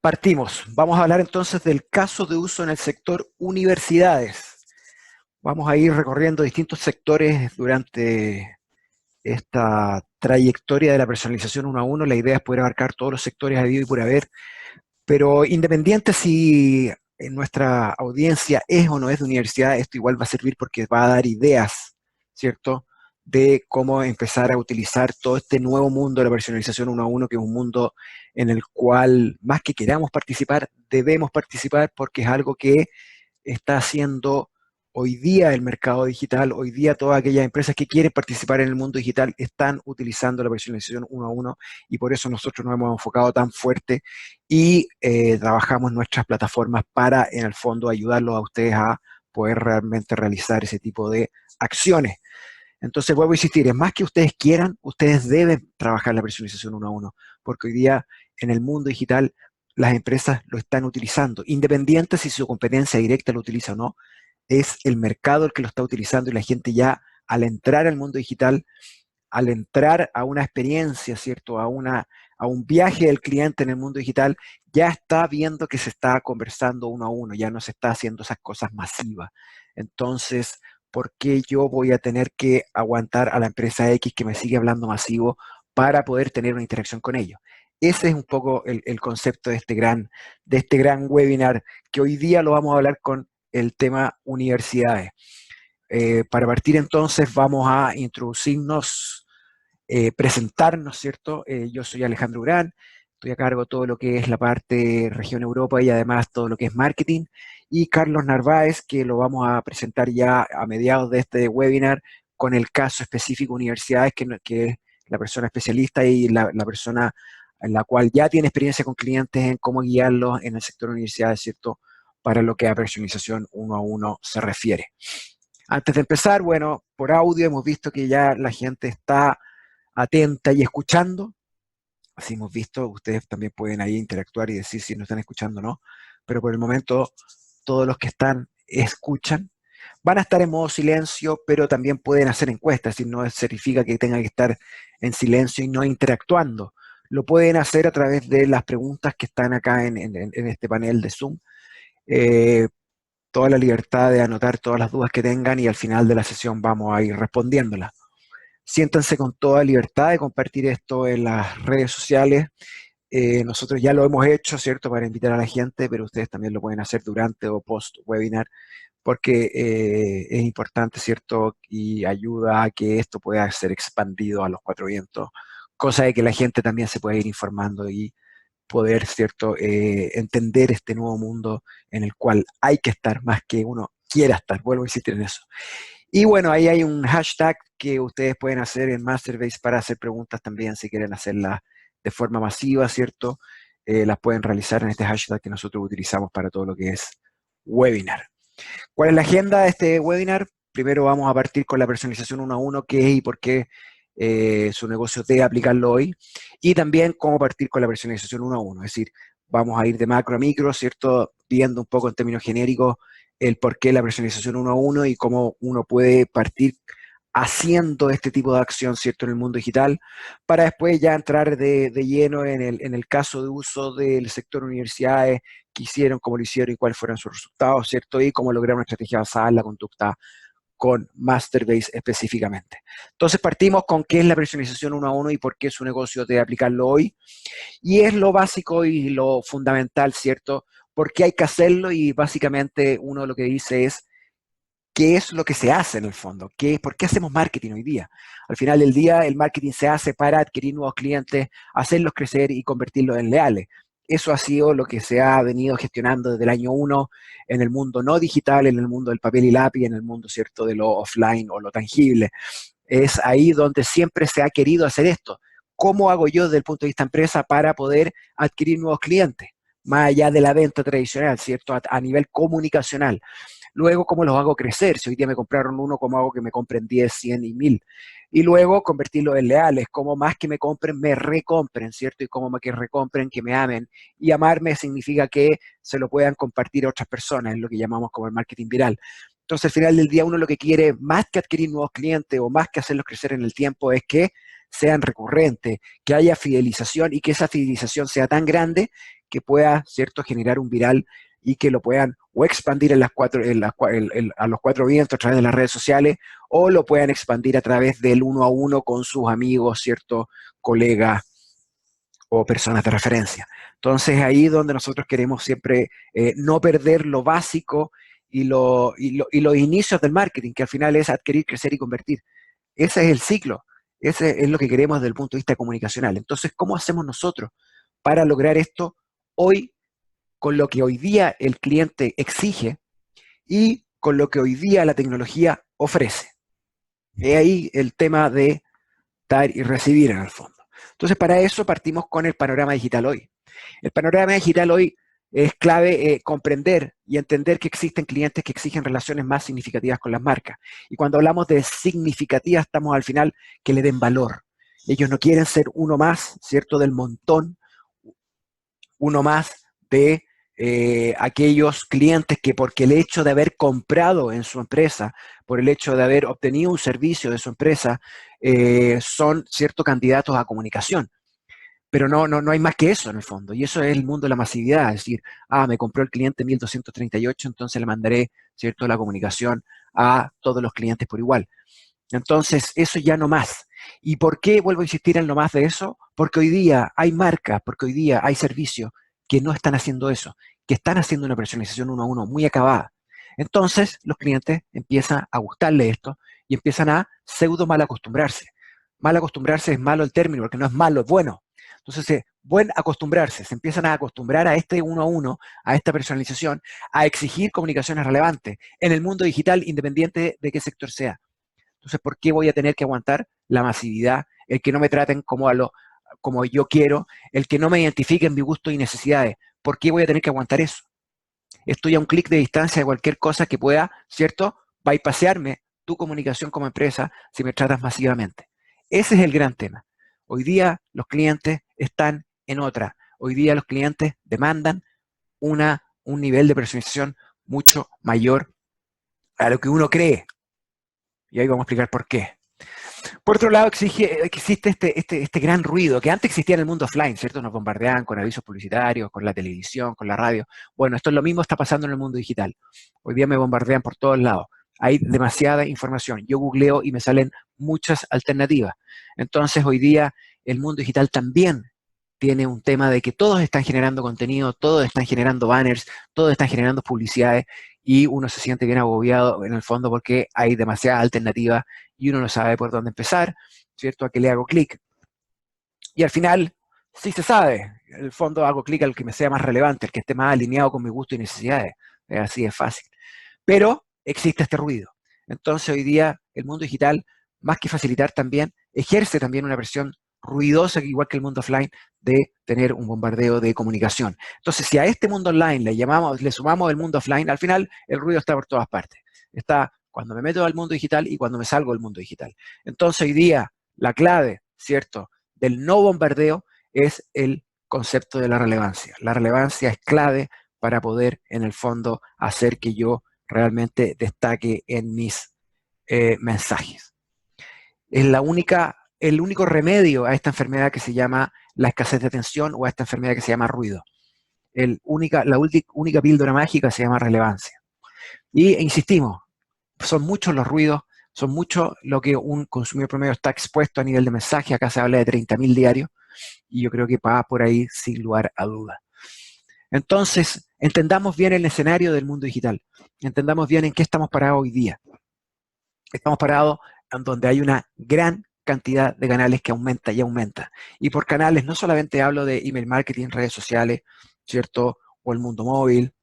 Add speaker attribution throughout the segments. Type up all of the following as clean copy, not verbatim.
Speaker 1: Partimos. Vamos a hablar entonces del caso de uso en el sector universidades. Vamos a ir recorriendo distintos sectores durante esta trayectoria de la personalización uno a uno. La idea es poder abarcar todos los sectores habido y por haber, pero independiente si en nuestra audiencia es o no es de universidad, esto igual va a servir porque va a dar ideas, ¿cierto?, de cómo empezar a utilizar todo este nuevo mundo de la personalización uno a uno, que es un mundo en el cual, más que queramos participar, debemos participar porque es algo que está haciendo hoy día el mercado digital. Hoy día todas aquellas empresas que quieren participar en el mundo digital están utilizando la personalización uno a uno, y por eso nosotros nos hemos enfocado tan fuerte y trabajamos nuestras plataformas para, en el fondo, ayudarlos a ustedes a poder realmente realizar ese tipo de acciones. Entonces, vuelvo a insistir, es más que ustedes quieran, ustedes deben trabajar la personalización uno a uno, porque hoy día en el mundo digital las empresas lo están utilizando, independiente si su competencia directa lo utiliza o no. Es el mercado el que lo está utilizando, y la gente ya, al entrar al mundo digital, al entrar a una experiencia, ¿cierto? A un viaje del cliente en el mundo digital, ya está viendo que se está conversando uno a uno, ya no se está haciendo esas cosas masivas. Entonces, ¿por qué yo voy a tener que aguantar a la empresa X que me sigue hablando masivo para poder tener una interacción con ellos? Ese es un poco el concepto de este gran webinar, que hoy día lo vamos a hablar con el tema universidades. Para partir entonces vamos a introducirnos, presentarnos, ¿cierto? Yo soy Alejandro Urán, estoy a cargo de todo lo que es la parte región Europa y además todo lo que es marketing, y Carlos Narváez, que lo vamos a presentar ya a mediados de este webinar con el caso específico universidades, que es la persona especialista y la persona en la cual ya tiene experiencia con clientes en cómo guiarlos en el sector universidades, ¿cierto?, para lo que a personalización uno a uno se refiere. Antes de empezar, bueno, por audio hemos visto que ya la gente está atenta y escuchando. Así hemos visto, ustedes también pueden ahí interactuar y decir si nos están escuchando o no, pero por el momento todos los que están escuchan. Van a estar en modo silencio, pero también pueden hacer encuestas, es decir, no significa que tengan que estar en silencio y no interactuando. Lo pueden hacer a través de las preguntas que están acá en este panel de Zoom. Eh, Toda la libertad de anotar todas las dudas que tengan, y al final de la sesión vamos a ir respondiéndolas. Siéntanse con toda libertad de compartir esto en las redes sociales. Nosotros ya lo hemos hecho, ¿cierto?, para invitar a la gente, pero ustedes también lo pueden hacer durante o post webinar, porque es importante, ¿cierto?, y ayuda a que esto pueda ser expandido a los cuatro vientos, cosa de que la gente también se pueda ir informando y poder, ¿cierto?, entender este nuevo mundo en el cual hay que estar más que uno quiera estar. Vuelvo a insistir en eso. Y bueno, ahí hay un hashtag que ustedes pueden hacer en Masterbase para hacer preguntas también, si quieren hacerlas de forma masiva, ¿cierto? Las pueden realizar en este hashtag que nosotros utilizamos para todo lo que es webinar. ¿Cuál es la agenda de este webinar? Primero vamos a partir con la personalización uno a uno, qué es y por qué su negocio debe aplicarlo hoy, y también cómo partir con la personalización uno a uno. Es decir, vamos a ir de macro a micro, ¿cierto?, viendo un poco en términos genéricos el por qué la personalización uno a uno y cómo uno puede partir haciendo este tipo de acción, ¿cierto?, en el mundo digital, para después ya entrar de lleno en el caso de uso del sector universidades, qué hicieron, cómo lo hicieron y cuáles fueron sus resultados, ¿cierto? Y cómo lograr una estrategia basada en la conducta con Masterbase específicamente. Entonces partimos con qué es la personalización uno a uno y por qué su negocio debe aplicarlo hoy. Y es lo básico y lo fundamental, ¿cierto? Porque hay que hacerlo, y básicamente uno lo que dice es qué es lo que se hace en el fondo, por qué hacemos marketing hoy día. Al final del día, el marketing se hace para adquirir nuevos clientes, hacerlos crecer y convertirlos en leales. Eso ha sido lo que se ha venido gestionando desde el año 1 en el mundo no digital, en el mundo del papel y lápiz, en el mundo, ¿cierto?, de lo offline o lo tangible. Es ahí donde siempre se ha querido hacer esto. ¿Cómo hago yo desde el punto de vista empresa para poder adquirir nuevos clientes? Más allá de la venta tradicional, ¿cierto?, a nivel comunicacional. Luego, ¿cómo los hago crecer? Si hoy día me compraron uno, ¿cómo hago que me compren 10, 100 y 1000? Y luego convertirlos en leales, cómo más que me compren, me recompren, ¿cierto? Y cómo más que recompren, que me amen. Y amarme significa que se lo puedan compartir a otras personas, es lo que llamamos como el marketing viral. Entonces, al final del día, uno lo que quiere, más que adquirir nuevos clientes o más que hacerlos crecer en el tiempo, es que sean recurrentes, que haya fidelización y que esa fidelización sea tan grande que pueda, ¿cierto?, generar un viral y que lo puedan o expandir a los cuatro vientos a través de las redes sociales o lo puedan expandir a través del uno a uno con sus amigos, ¿cierto?, colegas o personas de referencia. Entonces ahí es donde nosotros queremos siempre no perder lo básico y los inicios del marketing, que al final es adquirir, crecer y convertir. Ese es el ciclo, ese es lo que queremos desde el punto de vista comunicacional. Entonces, ¿cómo hacemos nosotros para lograr esto hoy con lo que hoy día el cliente exige y con lo que hoy día la tecnología ofrece? Es ahí el tema de dar y recibir en el fondo. Entonces, para eso partimos con el panorama digital hoy. El panorama digital hoy es clave comprender y entender que existen clientes que exigen relaciones más significativas con las marcas. Y cuando hablamos de significativas, estamos al final que le den valor. Ellos no quieren ser uno más, ¿cierto?, del montón, uno más de aquellos clientes que porque el hecho de haber comprado en su empresa, por el hecho de haber obtenido un servicio de su empresa, son ciertos candidatos a comunicación. Pero no hay más que eso en el fondo. Y eso es el mundo de la masividad. Es decir, me compró el cliente 1238, entonces le mandaré, ¿cierto?, la comunicación a todos los clientes por igual. Entonces, eso ya no más. ¿Y por qué vuelvo a insistir en lo más de eso? Porque hoy día hay marcas, porque hoy día hay servicios que no están haciendo eso, que están haciendo una personalización uno a uno muy acabada. Entonces, los clientes empiezan a gustarle esto y empiezan a pseudo mal acostumbrarse. Mal acostumbrarse es malo el término, porque no es malo, es bueno. Entonces, buen acostumbrarse, se empiezan a acostumbrar a este uno a uno, a esta personalización, a exigir comunicaciones relevantes en el mundo digital, independiente de qué sector sea. Entonces, ¿por qué voy a tener que aguantar la masividad, el que no me traten como yo quiero, el que no me identifiquen mis gustos y necesidades? ¿Por qué voy a tener que aguantar eso? Estoy a un clic de distancia de cualquier cosa que pueda, ¿cierto?, bypasearme tu comunicación como empresa si me tratas masivamente. Ese es el gran tema. Hoy día los clientes están en otra. Hoy día los clientes demandan un nivel de personalización mucho mayor a lo que uno cree. Y ahí vamos a explicar por qué. Por otro lado, existe este gran ruido que antes existía en el mundo offline, ¿cierto? Nos bombardeaban con avisos publicitarios, con la televisión, con la radio. Bueno, esto es lo mismo, está pasando en el mundo digital. Hoy día me bombardean por todos lados. Hay demasiada información. Yo googleo y me salen muchas alternativas. Entonces, hoy día el mundo digital también tiene un tema de que todos están generando contenido, todos están generando banners, todos están generando publicidades y uno se siente bien agobiado en el fondo porque hay demasiadas alternativas y uno no sabe por dónde empezar, ¿cierto? A qué le hago clic. Y al final, sí se sabe, en el fondo hago clic al que me sea más relevante, el que esté más alineado con mi gusto y necesidades. Es así de fácil. Pero existe este ruido. Entonces hoy día el mundo digital, más que facilitar también, ejerce también una presión ruidosa, igual que el mundo offline, de tener un bombardeo de comunicación. Entonces, si a este mundo online le sumamos el mundo offline, al final el ruido está por todas partes. Está cuando me meto al mundo digital y cuando me salgo del mundo digital. Entonces, hoy día, la clave, ¿cierto?, del no bombardeo es el concepto de la relevancia. La relevancia es clave para poder, en el fondo, hacer que yo realmente destaque en mis mensajes. Es el único remedio a esta enfermedad que se llama la escasez de atención o a esta enfermedad que se llama ruido. La única píldora mágica se llama relevancia. Y insistimos, son muchos los ruidos, son mucho lo que un consumidor promedio está expuesto a nivel de mensaje. Acá se habla de 30.000 diarios y yo creo que va por ahí sin lugar a duda. Entonces, entendamos bien el escenario del mundo digital, entendamos bien en qué estamos parados hoy día. Estamos parados en donde hay una gran cantidad de canales que aumenta y aumenta. Y por canales no solamente hablo de email marketing, redes sociales, ¿cierto? O el mundo móvil,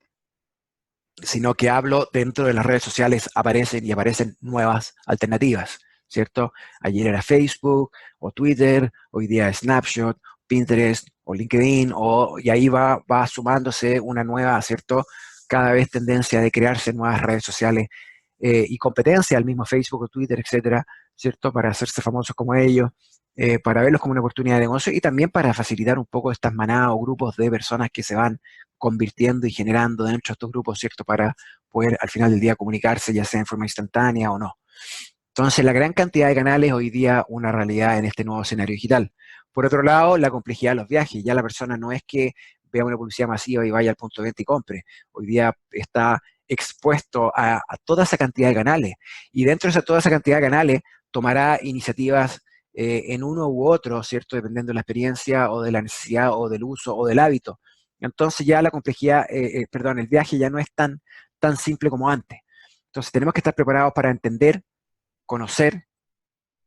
Speaker 1: sino que hablo dentro de las redes sociales aparecen nuevas alternativas, ¿cierto? Ayer era Facebook o Twitter, hoy día es Snapchat, Pinterest o LinkedIn, y ahí va sumándose una nueva, ¿cierto? Cada vez tendencia de crearse nuevas redes sociales y competencia al mismo Facebook o Twitter, etcétera, ¿cierto? Para hacerse famosos como ellos, para verlos como una oportunidad de negocio y también para facilitar un poco estas manadas o grupos de personas que se van convirtiendo y generando dentro de estos grupos, ¿cierto? Para poder al final del día comunicarse, ya sea en forma instantánea o no. Entonces, la gran cantidad de canales hoy día una realidad en este nuevo escenario digital. Por otro lado, la complejidad de los viajes. Ya la persona no es que vea una publicidad masiva y vaya al punto de venta y compre. Hoy día está expuesto a toda esa cantidad de canales. Y dentro de toda esa cantidad de canales, tomará iniciativas en uno u otro, ¿cierto? Dependiendo de la experiencia o de la necesidad o del uso o del hábito. Entonces ya la complejidad, perdón, el viaje ya no es tan simple como antes. Entonces tenemos que estar preparados para entender, conocer,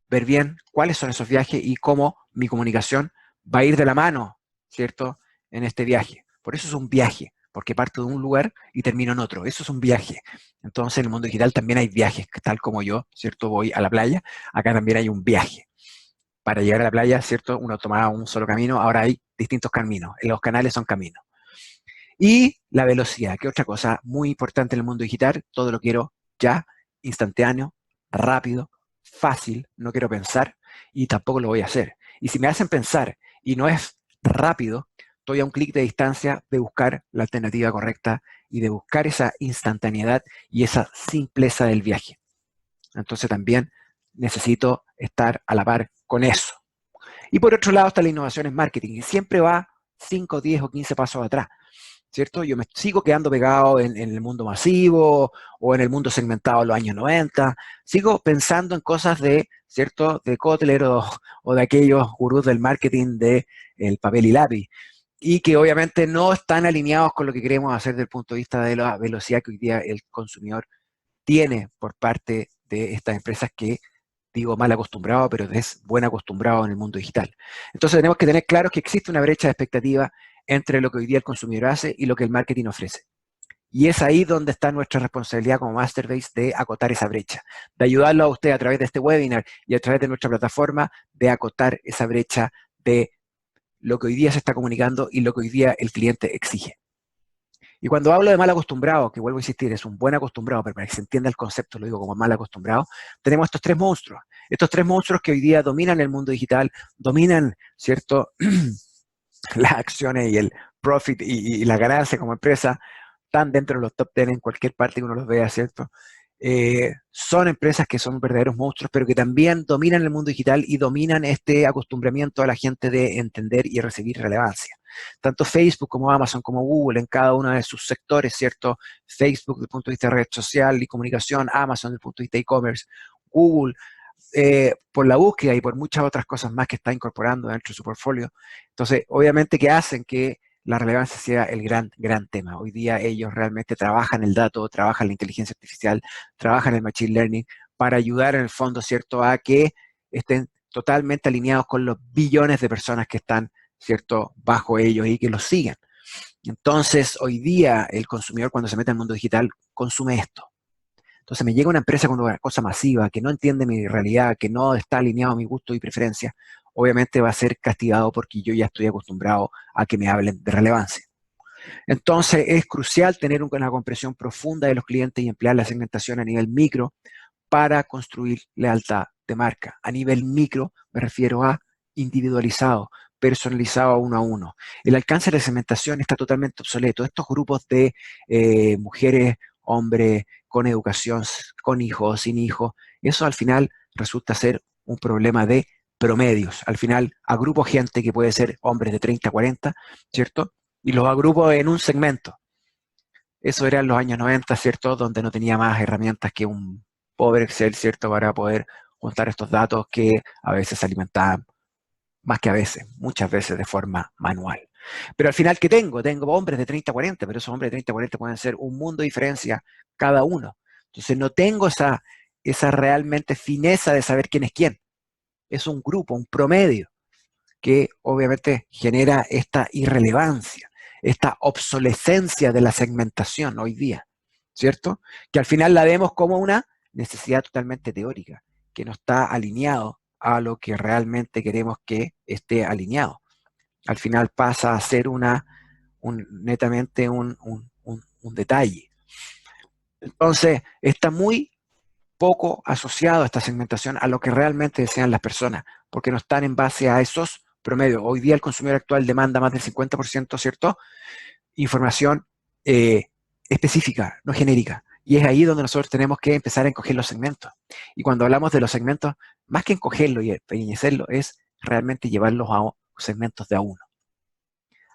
Speaker 1: ver bien cuáles son esos viajes y cómo mi comunicación va a ir de la mano, ¿cierto? En este viaje. Por eso es un viaje, porque parto de un lugar y termino en otro. Eso es un viaje. Entonces, en el mundo digital también hay viajes, tal como yo, ¿cierto? Voy a la playa, acá también hay un viaje. Para llegar a la playa, ¿cierto? Uno tomaba un solo camino, ahora hay distintos caminos. Los canales son caminos. Y la velocidad, que es otra cosa muy importante en el mundo digital, todo lo quiero ya, instantáneo, rápido, fácil, no quiero pensar y tampoco lo voy a hacer. Y si me hacen pensar y no es rápido, estoy a un clic de distancia de buscar la alternativa correcta y de buscar esa instantaneidad y esa simpleza del viaje. Entonces también necesito estar a la par con eso. Y por otro lado está la innovación en marketing, y siempre va 5, 10 o 15 pasos atrás. ¿Cierto? Yo me sigo quedando pegado en el mundo masivo o en el mundo segmentado de los años 90. Sigo pensando en cosas de, ¿cierto? De Kotler o de aquellos gurús del marketing de el papel y lápiz. Y que obviamente no están alineados con lo que queremos hacer desde el punto de vista de la velocidad que hoy día el consumidor tiene por parte de estas empresas que digo mal acostumbrado, pero es buen acostumbrado en el mundo digital. Entonces tenemos que tener claro que existe una brecha de expectativa entre lo que hoy día el consumidor hace y lo que el marketing ofrece. Y es ahí donde está nuestra responsabilidad como Masterbase de acotar esa brecha, de ayudarlo a usted a través de este webinar y a través de nuestra plataforma de acotar esa brecha de lo que hoy día se está comunicando y lo que hoy día el cliente exige. Y cuando hablo de mal acostumbrado, que vuelvo a insistir, es un buen acostumbrado, pero para que se entienda el concepto lo digo como mal acostumbrado, tenemos estos tres monstruos. Estos tres monstruos que hoy día dominan el mundo digital, dominan, ¿cierto?, las acciones y el profit y la ganancia como empresa, están dentro de los top 10 en cualquier parte que uno los vea, ¿cierto? Son empresas que son verdaderos monstruos, pero que también dominan el mundo digital y dominan este acostumbramiento a la gente de entender y recibir relevancia. Tanto Facebook como Amazon como Google en cada uno de sus sectores, ¿cierto? Facebook desde el punto de vista de red social y comunicación, Amazon desde el punto de vista de e-commerce, Google por la búsqueda y por muchas otras cosas más que está incorporando dentro de su portfolio. Entonces, obviamente que hacen que la relevancia sea el gran tema. Hoy día ellos realmente trabajan el dato, trabajan la inteligencia artificial, trabajan el machine learning para ayudar en el fondo, ¿cierto?, a que estén totalmente alineados con los billones de personas que están, ¿cierto?, bajo ellos y que los sigan. Entonces, hoy día el consumidor cuando se mete al mundo digital consume esto. Entonces me llega una empresa con una cosa masiva que no entiende mi realidad, que no está alineado a mi gusto y preferencia, obviamente va a ser castigado porque yo ya estoy acostumbrado a que me hablen de relevancia. Entonces es crucial tener una comprensión profunda de los clientes y emplear la segmentación a nivel micro para construir lealtad de marca. A nivel micro me refiero a individualizado, personalizado uno a uno. El alcance de la segmentación está totalmente obsoleto. Estos grupos de mujeres, hombres, con educación, con hijos, sin hijos, eso al final resulta ser un problema de promedios. Al final agrupo gente que puede ser hombres de 30 a 40, ¿cierto? Y los agrupo en un segmento. Eso era en los años 90, ¿cierto? Donde no tenía más herramientas que un pobre Excel, ¿cierto? Para poder juntar estos datos que a veces se alimentaban, más que a veces, muchas veces de forma manual. Pero al final, ¿qué tengo? Tengo hombres de 30 a 40, pero esos hombres de 30 a 40 pueden ser un mundo de diferencia cada uno. Entonces no tengo esa realmente fineza de saber quién es quién. Es un grupo, un promedio, que obviamente genera esta irrelevancia, esta obsolescencia de la segmentación hoy día, ¿cierto? Que al final la vemos como una necesidad totalmente teórica, que no está alineado a lo que realmente queremos que esté alineado. Al final pasa a ser netamente un detalle. Entonces, está muy poco asociado a esta segmentación a lo que realmente desean las personas, porque no están en base a esos promedios. Hoy día el consumidor actual demanda más del 50%, ¿cierto? Información específica, no genérica. Y es ahí donde nosotros tenemos que empezar a encoger los segmentos. Y cuando hablamos de los segmentos, más que encogerlo y empequeñecerlo, es realmente llevarlos a segmentos de a uno,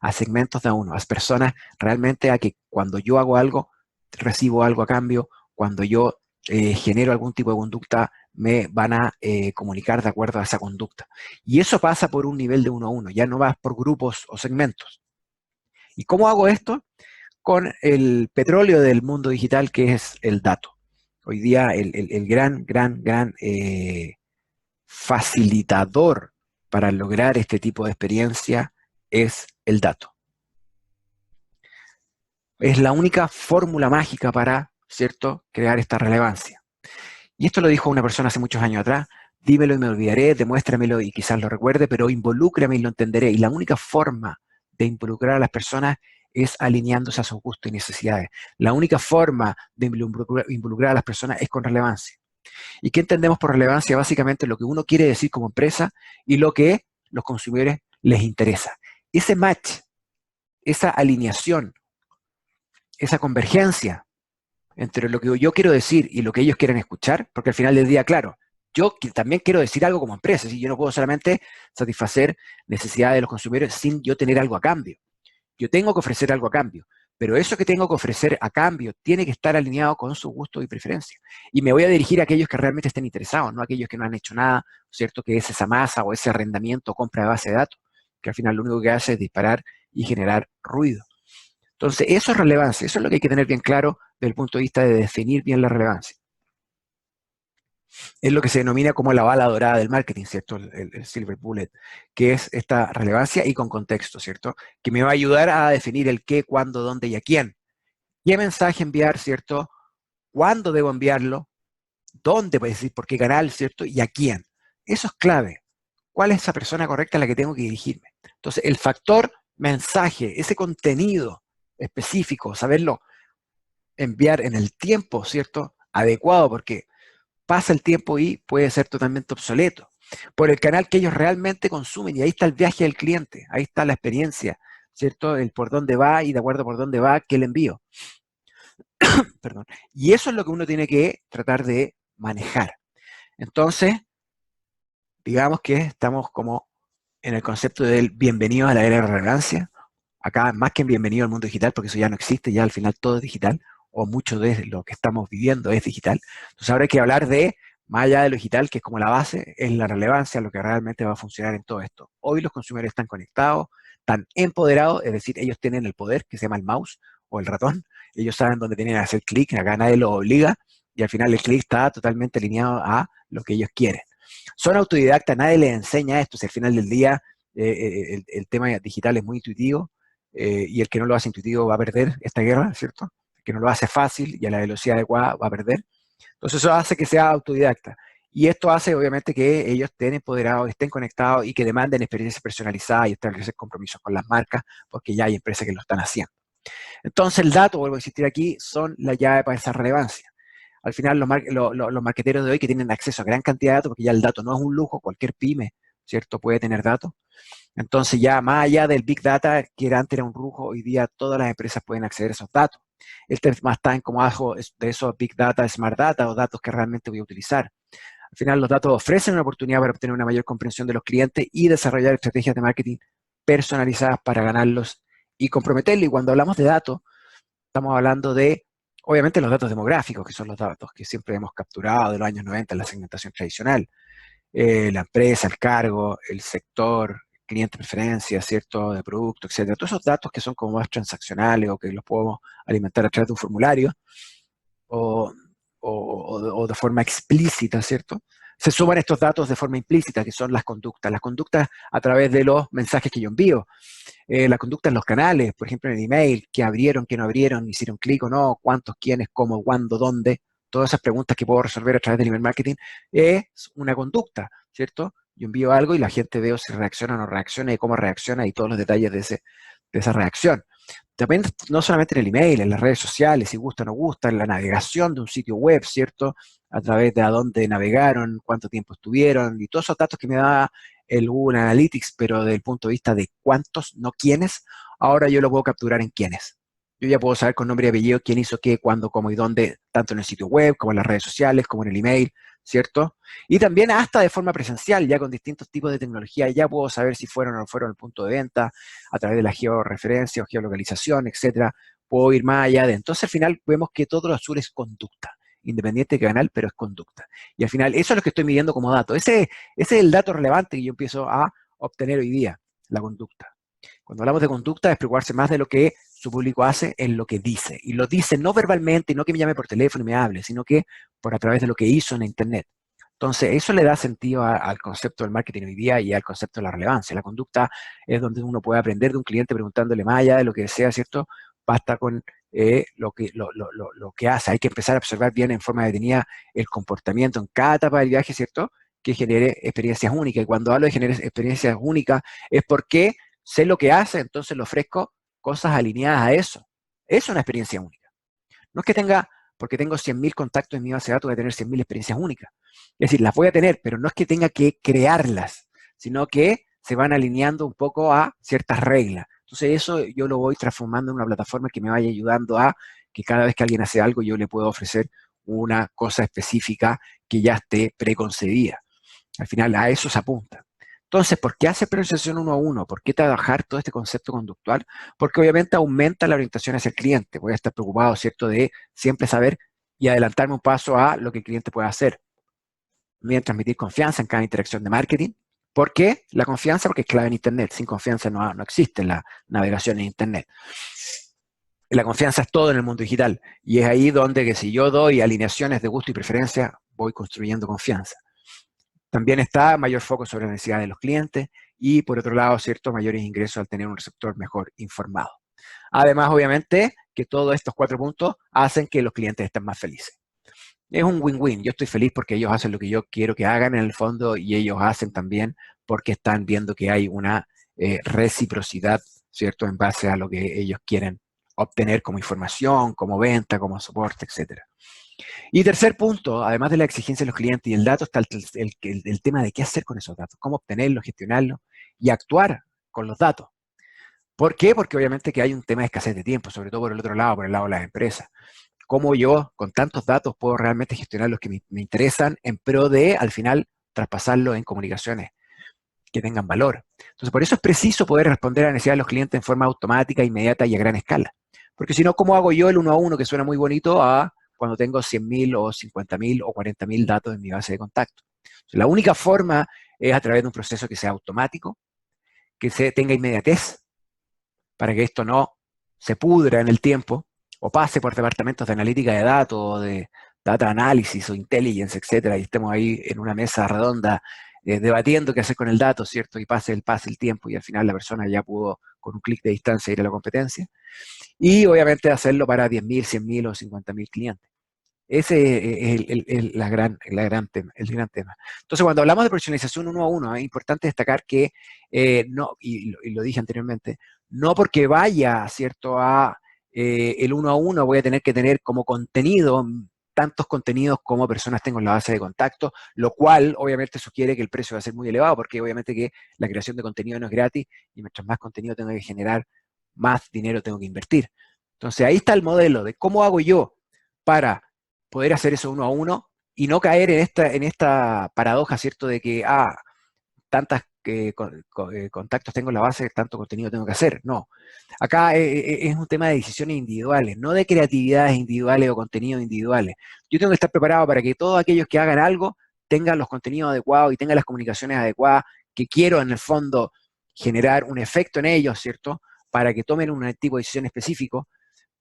Speaker 1: a segmentos de a uno, a personas realmente a que cuando yo hago algo, recibo algo a cambio, cuando yo genero algún tipo de conducta, me van a comunicar de acuerdo a esa conducta. Y eso pasa por un nivel de uno a uno, ya no va por grupos o segmentos. ¿Y cómo hago esto? Con el petróleo del mundo digital, que es el dato. Hoy día el gran facilitador para lograr este tipo de experiencia es el dato. Es la única fórmula mágica para, ¿cierto?, crear esta relevancia. Y esto lo dijo una persona hace muchos años atrás: dímelo y me olvidaré, demuéstramelo y quizás lo recuerde, pero involúcrame y lo entenderé. Y la única forma de involucrar a las personas es alineándose a sus gustos y necesidades. La única forma de involucrar a las personas es con relevancia. ¿Y qué entendemos por relevancia? Básicamente lo que uno quiere decir como empresa y lo que los consumidores les interesa. Ese match, esa alineación, esa convergencia entre lo que yo quiero decir y lo que ellos quieren escuchar, porque al final del día, claro, yo también quiero decir algo como empresa, ¿sí? Yo no puedo solamente satisfacer necesidades de los consumidores sin yo tener algo a cambio. Yo tengo que ofrecer algo a cambio, pero eso que tengo que ofrecer a cambio tiene que estar alineado con su gusto y preferencia. Y me voy a dirigir a aquellos que realmente estén interesados, no a aquellos que no han hecho nada, ¿cierto? Que es esa masa o ese arrendamiento o compra de base de datos, que al final lo único que hace es disparar y generar ruido. Entonces, eso es relevancia, eso es lo que hay que tener bien claro desde el punto de vista de definir bien la relevancia. Es lo que se denomina como la bala dorada del marketing, ¿cierto? El silver bullet, que es esta relevancia y con contexto, ¿cierto? Que me va a ayudar a definir el qué, cuándo, dónde y a quién. ¿Qué mensaje enviar, ¿cierto? ¿Cuándo debo enviarlo? ¿Dónde, pues decir, por qué canal, ¿cierto? Y a quién. Eso es clave. ¿Cuál es esa persona correcta a la que tengo que dirigirme? Entonces, el factor mensaje, ese contenido específico, saberlo enviar en el tiempo, ¿cierto? Adecuado, porque pasa el tiempo y puede ser totalmente obsoleto. Por el canal que ellos realmente consumen, y ahí está el viaje del cliente, ahí está la experiencia, ¿cierto? El por dónde va y de acuerdo por dónde va, qué le envío. Perdón. Y eso es lo que uno tiene que tratar de manejar. Entonces, digamos que estamos como en el concepto del bienvenido a la era de la relevancia. Acá, más que bienvenido al mundo digital, porque eso ya no existe, ya al final todo es digital, o mucho de lo que estamos viviendo es digital. Entonces ahora hay que hablar de, más allá de lo digital, que es como la base, es la relevancia, lo que realmente va a funcionar en todo esto. Hoy los consumidores están conectados, están empoderados, es decir, ellos tienen el poder, que se llama el mouse o el ratón, ellos saben dónde tienen que hacer clic, acá nadie los obliga, y al final el clic está totalmente alineado a lo que ellos quieren. Son autodidactas, nadie les enseña esto, si al final del día el tema digital es muy intuitivo, y el que no lo hace intuitivo va a perder esta guerra, ¿cierto? El que no lo hace fácil y a la velocidad adecuada va a perder. Entonces eso hace que sea autodidacta. Y esto hace, obviamente, que ellos estén empoderados, estén conectados y que demanden experiencias personalizadas y establecer compromisos con las marcas, porque ya hay empresas que lo están haciendo. Entonces el dato, vuelvo a insistir aquí, son la llave para esa relevancia. Al final los marqueteros de hoy que tienen acceso a gran cantidad de datos, porque ya el dato no es un lujo, cualquier pyme, ¿cierto?, puede tener datos. Entonces ya más allá del Big Data, que antes era un lujo, hoy día todas las empresas pueden acceder a esos datos. El tema está en cómo hago de esos Big Data, Smart Data o datos que realmente voy a utilizar. Al final los datos ofrecen una oportunidad para obtener una mayor comprensión de los clientes y desarrollar estrategias de marketing personalizadas para ganarlos y comprometerlos. Y cuando hablamos de datos, estamos hablando de, obviamente, los datos demográficos, que son los datos que siempre hemos capturado de los años 90 en la segmentación tradicional. La empresa, el cargo, el sector, cliente preferencia, ¿cierto?, de producto, etcétera. Todos esos datos que son como más transaccionales o que los podemos alimentar a través de un formulario o, o de forma explícita, ¿cierto? Se suman estos datos de forma implícita, que son las conductas a través de los mensajes que yo envío, la conducta en los canales, por ejemplo en el email, qué abrieron, qué no abrieron, hicieron clic o no, cuántos, quiénes, cómo, cuándo, dónde, todas esas preguntas que puedo resolver a través del email marketing, es una conducta, ¿cierto? Yo envío algo y la gente veo si reacciona o no reacciona y cómo reacciona y todos los detalles de esa reacción. También no solamente en el email, en las redes sociales, si gusta o no gusta, en la navegación de un sitio web, ¿cierto? A través de a dónde navegaron, cuánto tiempo estuvieron y todos esos datos que me da el Google Analytics, pero desde el punto de vista de cuántos, no quiénes, ahora yo lo puedo capturar en quiénes. Yo ya puedo saber con nombre y apellido quién hizo qué, cuándo, cómo y dónde, tanto en el sitio web, como en las redes sociales, como en el email, ¿cierto? Y también hasta de forma presencial, ya con distintos tipos de tecnología, ya puedo saber si fueron o no fueron al punto de venta, a través de la georreferencia o geolocalización, etcétera. Puedo ir más allá de. Entonces, al final, vemos que todo lo azul es conducta, independiente de canal, pero es conducta. Y al final, eso es lo que estoy midiendo como dato. Ese es el dato relevante que yo empiezo a obtener hoy día, la conducta. Cuando hablamos de conducta, es preocuparse más de lo que su público hace en lo que dice. Y lo dice no verbalmente, no que me llame por teléfono y me hable, sino que por a través de lo que hizo en Internet. Entonces, eso le da sentido al concepto del marketing hoy día y al concepto de la relevancia. La conducta es donde uno puede aprender de un cliente preguntándole más allá de lo que desea, ¿cierto? Basta con lo que hace. Hay que empezar a observar bien en forma detenida el comportamiento en cada etapa del viaje, ¿cierto? Que genere experiencias únicas. Y cuando hablo de generar experiencias únicas es porque sé lo que hace, entonces le ofrezco cosas alineadas a eso. Es una experiencia única. No es que tenga, porque tengo 100.000 contactos en mi base de datos, voy a tener 100.000 experiencias únicas. Es decir, las voy a tener, pero no es que tenga que crearlas, sino que se van alineando un poco a ciertas reglas. Entonces eso yo lo voy transformando en una plataforma que me vaya ayudando a que cada vez que alguien hace algo yo le puedo ofrecer una cosa específica que ya esté preconcebida. Al final a eso se apunta. Entonces, ¿por qué hacer priorización uno a uno? ¿Por qué trabajar todo este concepto conductual? Porque obviamente aumenta la orientación hacia el cliente. Voy a estar preocupado, ¿cierto?, de siempre saber y adelantarme un paso a lo que el cliente puede hacer. Voy a transmitir confianza en cada interacción de marketing. ¿Por qué? La confianza, porque es clave en Internet. Sin confianza no existe la navegación en Internet. La confianza es todo en el mundo digital. Y es ahí donde que si yo doy alineaciones de gusto y preferencia, voy construyendo confianza. También está mayor foco sobre la necesidad de los clientes y, por otro lado, ¿cierto?, mayores ingresos al tener un receptor mejor informado. Además, obviamente, que todos estos 4 puntos hacen que los clientes estén más felices. Es un win-win. Yo estoy feliz porque ellos hacen lo que yo quiero que hagan en el fondo y ellos hacen también porque están viendo que hay una reciprocidad, ¿cierto?, en base a lo que ellos quieren obtener como información, como venta, como soporte, etcétera. Y tercer punto, además de la exigencia de los clientes y el dato, está el tema de qué hacer con esos datos, cómo obtenerlos, gestionarlos y actuar con los datos. ¿Por qué? Porque obviamente que hay un tema de escasez de tiempo, sobre todo por el otro lado, por el lado de las empresas. ¿Cómo yo, con tantos datos, puedo realmente gestionar los que me interesan en pro de, al final, traspasarlos en comunicaciones que tengan valor? Entonces, por eso es preciso poder responder a la necesidad de los clientes en forma automática, inmediata y a gran escala. Porque si no, ¿cómo hago yo el uno a uno, que suena muy bonito, a cuando tengo 100.000 o 50.000 o 40.000 datos en mi base de contacto? Entonces, la única forma es a través de un proceso que sea automático, que tenga inmediatez, para que esto no se pudra en el tiempo o pase por departamentos de analítica de datos, o de data análisis o intelligence, etcétera, y estemos ahí en una mesa redonda debatiendo qué hacer con el dato, ¿cierto? Y pase el tiempo y al final la persona ya pudo con un clic de distancia ir a la competencia. Y obviamente hacerlo para 10.000, 100.000 o 50.000 clientes. Ese es el gran tema. Entonces, cuando hablamos de personalización uno a uno, es importante destacar que, no, y lo dije anteriormente, no porque vaya, ¿cierto?, a el uno a uno voy a tener que tener como contenido tantos contenidos como personas tengo en la base de contacto, lo cual obviamente sugiere que el precio va a ser muy elevado, porque obviamente que la creación de contenido no es gratis, y mientras más contenido tengo que generar, más dinero tengo que invertir. Entonces, ahí está el modelo de cómo hago yo para poder hacer eso uno a uno y no caer en esta paradoja, ¿cierto?, de que, tantas contactos tengo en la base, tanto contenido tengo que hacer. No. Acá es un tema de decisiones individuales, no de creatividades individuales o contenidos individuales. Yo tengo que estar preparado para que todos aquellos que hagan algo tengan los contenidos adecuados y tengan las comunicaciones adecuadas, que quiero en el fondo generar un efecto en ellos, ¿cierto?, para que tomen un tipo de decisión específico,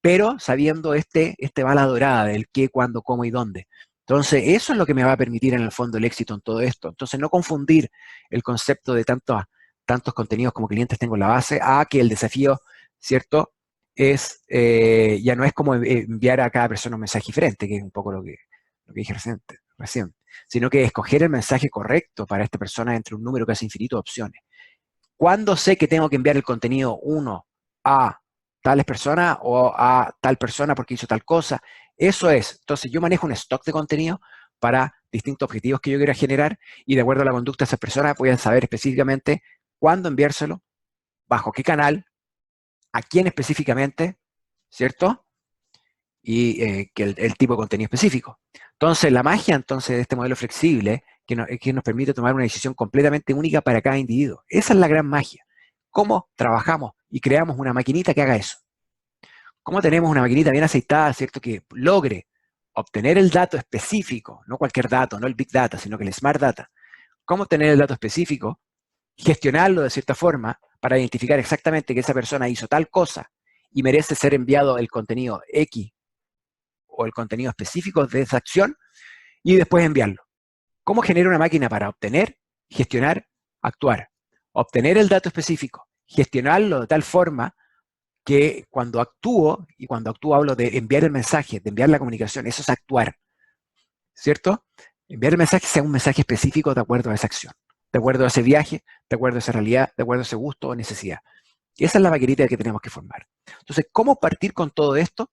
Speaker 1: pero sabiendo este bala dorada del qué, cuándo, cómo y dónde. Entonces, eso es lo que me va a permitir en el fondo el éxito en todo esto. Entonces, no confundir el concepto de tantos contenidos como clientes tengo en la base a que el desafío, ¿cierto?, es, ya no es como enviar a cada persona un mensaje diferente, que es un poco lo que dije recién, sino que escoger el mensaje correcto para esta persona entre un número casi infinito de opciones. ¿Cuándo sé que tengo que enviar el contenido uno a tales personas o a tal persona porque hizo tal cosa? Eso es. Entonces yo manejo un stock de contenido para distintos objetivos que yo quiera generar, y de acuerdo a la conducta de esas personas voy a saber específicamente cuándo enviárselo, bajo qué canal, a quién específicamente ¿cierto? Y que el tipo de contenido específico. Entonces, la magia entonces de este modelo flexible que nos permite tomar una decisión completamente única para cada individuo. Esa es la gran magia. ¿Cómo trabajamos y creamos una maquinita que haga eso? ¿Cómo tenemos una maquinita bien aceitada, ¿cierto? Que logre obtener el dato específico, no cualquier dato, no el big data, sino que el smart data. ¿Cómo obtener el dato específico? Gestionarlo de cierta forma para identificar exactamente que esa persona hizo tal cosa y merece ser enviado el contenido X o el contenido específico de esa acción y después enviarlo. ¿Cómo genera una máquina para obtener, gestionar, actuar? Obtener el dato específico, gestionarlo de tal forma que cuando actúo, y cuando actúo hablo de enviar el mensaje, de enviar la comunicación, eso es actuar, ¿cierto? Enviar el mensaje sea un mensaje específico de acuerdo a esa acción, de acuerdo a ese viaje, de acuerdo a esa realidad, de acuerdo a ese gusto o necesidad. Y esa es la maquinita que tenemos que formar. Entonces, ¿cómo partir con todo esto?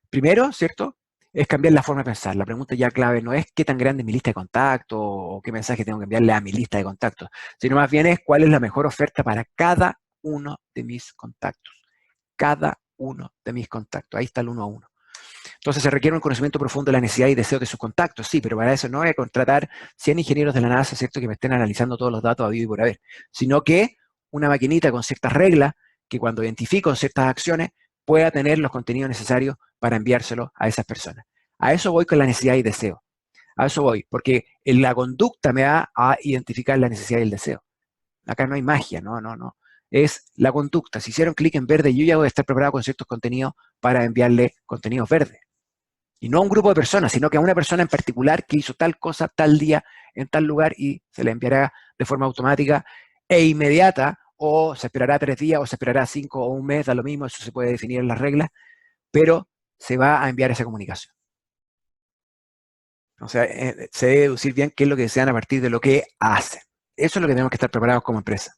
Speaker 1: Primero, ¿cierto? Es cambiar la forma de pensar. La pregunta ya clave no es qué tan grande es mi lista de contactos o qué mensaje tengo que enviarle a mi lista de contactos, sino más bien es cuál es la mejor oferta para cada uno de mis contactos. Cada uno de mis contactos. Ahí está el uno a uno. Entonces se requiere un conocimiento profundo de la necesidad y deseo de sus contactos, sí, pero para eso no voy a contratar 100 ingenieros de la NASA, ¿cierto?, que me estén analizando todos los datos a vivo y por haber, sino que una maquinita con ciertas reglas que cuando identifico ciertas acciones pueda tener los contenidos necesarios para enviárselo a esas personas. A eso voy con la necesidad y deseo. A eso voy, porque la conducta me da a identificar la necesidad y el deseo. Acá no hay magia, no, no, no. Es la conducta. Si hicieron clic en verde, yo ya voy a estar preparado con ciertos contenidos para enviarle contenidos verdes. Y no a un grupo de personas, sino que a una persona en particular que hizo tal cosa, tal día, en tal lugar y se le enviará de forma automática e inmediata, o se esperará 3 días, o se esperará 5 o un mes, da lo mismo, eso se puede definir en las reglas, pero se va a enviar esa comunicación. O sea, se debe deducir bien qué es lo que desean a partir de lo que hacen. Eso es lo que tenemos que estar preparados como empresa.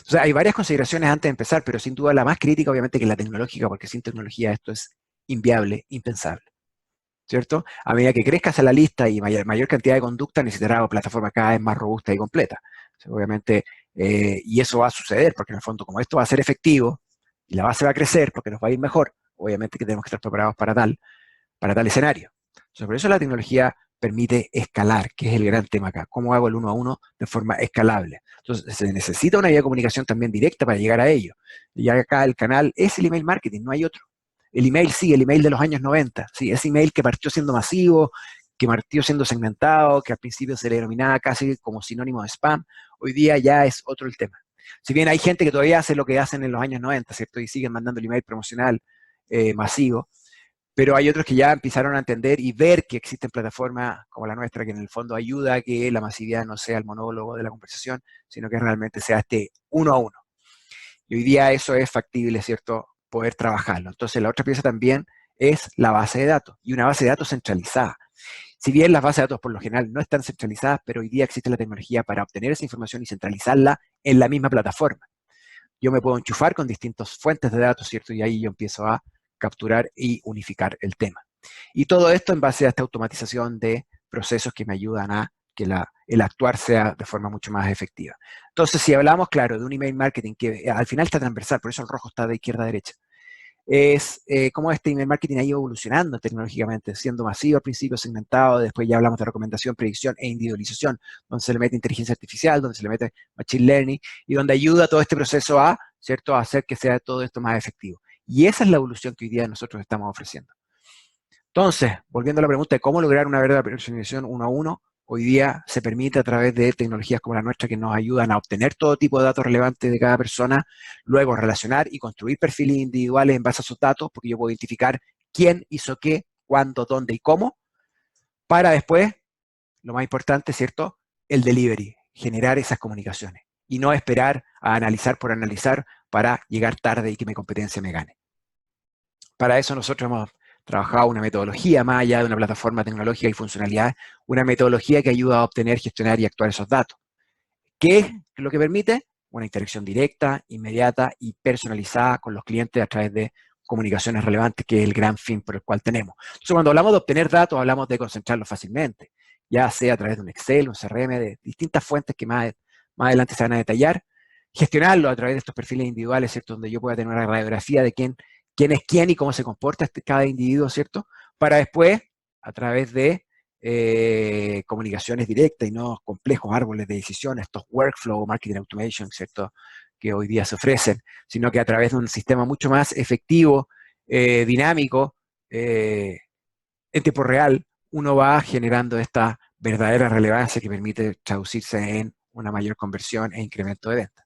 Speaker 1: O sea, hay varias consideraciones antes de empezar, pero sin duda la más crítica, obviamente, que es la tecnológica, porque sin tecnología esto es inviable, impensable. ¿Cierto? A medida que crezcas a la lista y mayor cantidad de conducta, necesitarás una plataforma cada vez más robusta y completa. O sea, obviamente, y eso va a suceder, porque en el fondo, como esto va a ser efectivo y la base va a crecer porque nos va a ir mejor, obviamente que tenemos que estar preparados para tal escenario. Entonces, por eso la tecnología permite escalar, que es el gran tema acá. ¿Cómo hago el uno a uno de forma escalable? Entonces, se necesita una vía de comunicación también directa para llegar a ello. Y acá el canal es el email marketing, no hay otro. El email sí, el email de los años 90, sí, ese email que partió siendo masivo, que partió siendo segmentado, que al principio se le denominaba casi como sinónimo de spam, hoy día ya es otro el tema. Si bien hay gente que todavía hace lo que hacen en los años 90, ¿cierto? Y siguen mandando el email promocional masivo, pero hay otros que ya empezaron a entender y ver que existen plataformas como la nuestra que en el fondo ayuda a que la masividad no sea el monólogo de la conversación, sino que realmente sea este uno a uno. Y hoy día eso es factible, ¿cierto? Poder trabajarlo. Entonces la otra pieza también es la base de datos y una base de datos centralizada. Si bien las bases de datos por lo general no están centralizadas, pero hoy día existe la tecnología para obtener esa información y centralizarla en la misma plataforma. Yo me puedo enchufar con distintas fuentes de datos, ¿cierto? Y ahí yo empiezo a capturar y unificar el tema. Y todo esto en base a esta automatización de procesos que me ayudan a que el actuar sea de forma mucho más efectiva. Entonces, si hablamos, claro, de un email marketing que al final está transversal, por eso el rojo está de izquierda a derecha, es cómo este email marketing ha ido evolucionando tecnológicamente, siendo masivo al principio, segmentado, después ya hablamos de recomendación, predicción e individualización, donde se le mete inteligencia artificial, donde se le mete machine learning y donde ayuda a todo este proceso a, ¿cierto?, a hacer que sea todo esto más efectivo. Y esa es la evolución que hoy día nosotros estamos ofreciendo. Entonces, volviendo a la pregunta de cómo lograr una verdadera personalización uno a uno, hoy día se permite a través de tecnologías como la nuestra que nos ayudan a obtener todo tipo de datos relevantes de cada persona, luego relacionar y construir perfiles individuales en base a esos datos, porque yo puedo identificar quién hizo qué, cuándo, dónde y cómo, para después, lo más importante, ¿cierto? El delivery, generar esas comunicaciones y no esperar a analizar por analizar para llegar tarde y que mi competencia me gane. Para eso nosotros hemos trabajado una metodología más allá de una plataforma tecnológica y funcionalidad, una metodología que ayuda a obtener, gestionar y actuar esos datos. ¿Qué es lo que permite? Una interacción directa, inmediata y personalizada con los clientes a través de comunicaciones relevantes, que es el gran fin por el cual tenemos. Entonces, cuando hablamos de obtener datos, hablamos de concentrarlos fácilmente, ya sea a través de un Excel, un CRM, de distintas fuentes que más adelante se van a detallar, gestionarlo a través de estos perfiles individuales, ¿cierto?, donde yo pueda tener una radiografía de quién es quién y cómo se comporta cada individuo, ¿cierto? Para después, a través de comunicaciones directas y no complejos árboles de decisión, estos workflow, marketing automation, ¿cierto? Que hoy día se ofrecen, sino que a través de un sistema mucho más efectivo, dinámico, en tiempo real, uno va generando esta verdadera relevancia que permite traducirse en una mayor conversión e incremento de ventas.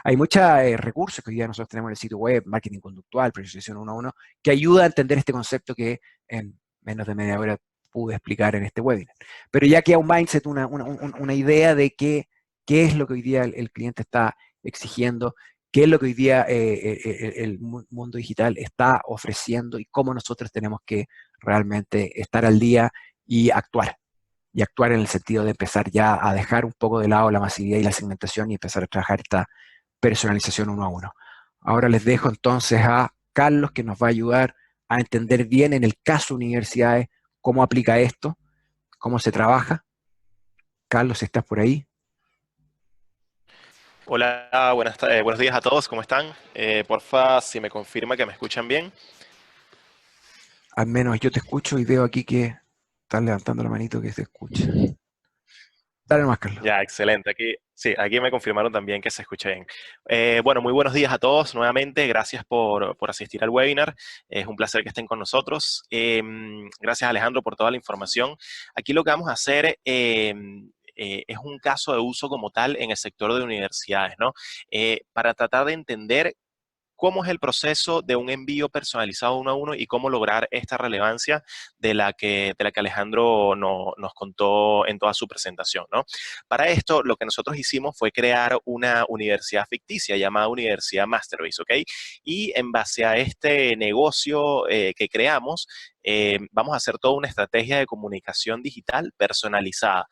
Speaker 1: Hay muchos recursos que hoy día nosotros tenemos en el sitio web, marketing conductual, proyección 1 a 1, que ayuda a entender este concepto que en menos de media hora pude explicar en este webinar. Pero ya queda un mindset, una idea de qué es lo que hoy día el cliente está exigiendo, qué es lo que hoy día el mundo digital está ofreciendo y cómo nosotros tenemos que realmente estar al día y actuar. Y actuar en el sentido de empezar ya a dejar un poco de lado la masividad y la segmentación y empezar a trabajar esta personalización 1 a 1. Ahora les dejo entonces a Carlos, que nos va a ayudar a entender bien en el caso universidades cómo aplica esto, cómo se trabaja. Carlos, ¿estás por ahí?
Speaker 2: Hola, buenos días a todos, ¿cómo están? Porfa, si me confirma que me escuchan bien.
Speaker 1: Al menos yo te escucho y veo aquí que estás levantando la manito que se escucha. Dale más, Carlos.
Speaker 2: Ya, excelente. Aquí, sí, aquí me confirmaron también que se escucha bien. Bueno, muy buenos días a todos nuevamente. Gracias por asistir al webinar. Es un placer que estén con nosotros. Gracias, Alejandro, por toda la información. Aquí lo que vamos a hacer es un caso de uso como tal en el sector de universidades, ¿no? Para tratar de entender cómo es el proceso de un envío personalizado 1 a 1 y cómo lograr esta relevancia de la que Alejandro nos contó en toda su presentación, ¿no? Para esto, lo que nosotros hicimos fue crear una universidad ficticia llamada Universidad Masterbase, ¿ok? Y en base a este negocio que creamos, vamos a hacer toda una estrategia de comunicación digital personalizada.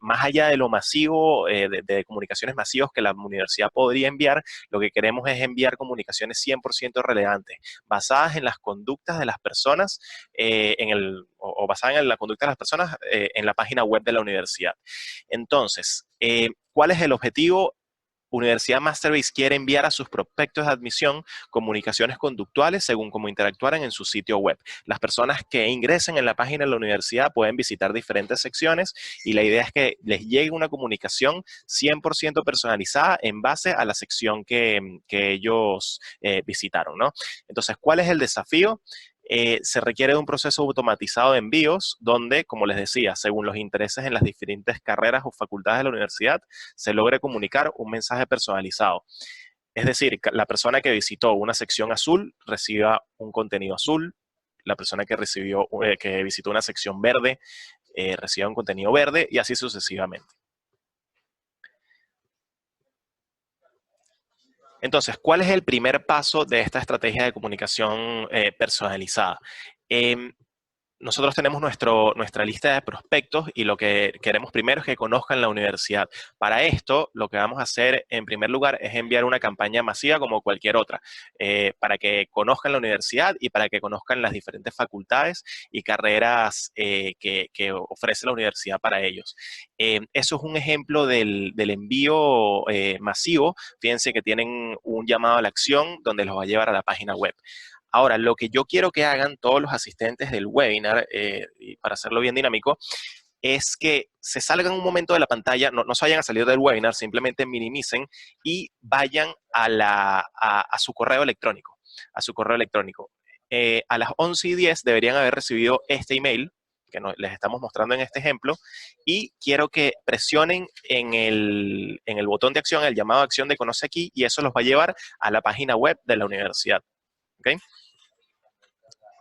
Speaker 2: Más allá de lo masivo, de comunicaciones masivas que la universidad podría enviar, lo que queremos es enviar comunicaciones 100% relevantes, basadas en las conductas de las personas, o basadas en la conducta de las personas en la página web de la universidad. Entonces, ¿cuál es el objetivo? Universidad Masterbase quiere enviar a sus prospectos de admisión comunicaciones conductuales según cómo interactuaran en su sitio web. Las personas que ingresen en la página de la universidad pueden visitar diferentes secciones y la idea es que les llegue una comunicación 100% personalizada en base a la sección que ellos visitaron, ¿no? Entonces, ¿cuál es el desafío? Se requiere de un proceso automatizado de envíos donde, como les decía, según los intereses en las diferentes carreras o facultades de la universidad, se logre comunicar un mensaje personalizado. Es decir, la persona que visitó una sección azul reciba un contenido azul, la persona que visitó una sección verde reciba un contenido verde y así sucesivamente. Entonces, ¿cuál es el primer paso de esta estrategia de comunicación personalizada? Eh, Nosotros tenemos nuestra lista de prospectos y lo que queremos primero es que conozcan la universidad. Para esto, lo que vamos a hacer en primer lugar es enviar una campaña masiva como cualquier otra, para que conozcan la universidad y para que conozcan las diferentes facultades y carreras que ofrece la universidad para ellos. Eso es un ejemplo del envío masivo. Fíjense que tienen un llamado a la acción donde los va a llevar a la página web. Ahora, lo que yo quiero que hagan todos los asistentes del webinar, y para hacerlo bien dinámico, es que se salgan un momento de la pantalla, no se vayan a salir del webinar, simplemente minimicen y vayan a su correo electrónico, a su correo electrónico. A las 11:10 deberían haber recibido este email que les estamos mostrando en este ejemplo, y quiero que presionen en el botón de acción, el llamado a acción de Conoce aquí, y eso los va a llevar a la página web de la universidad. ¿Okay?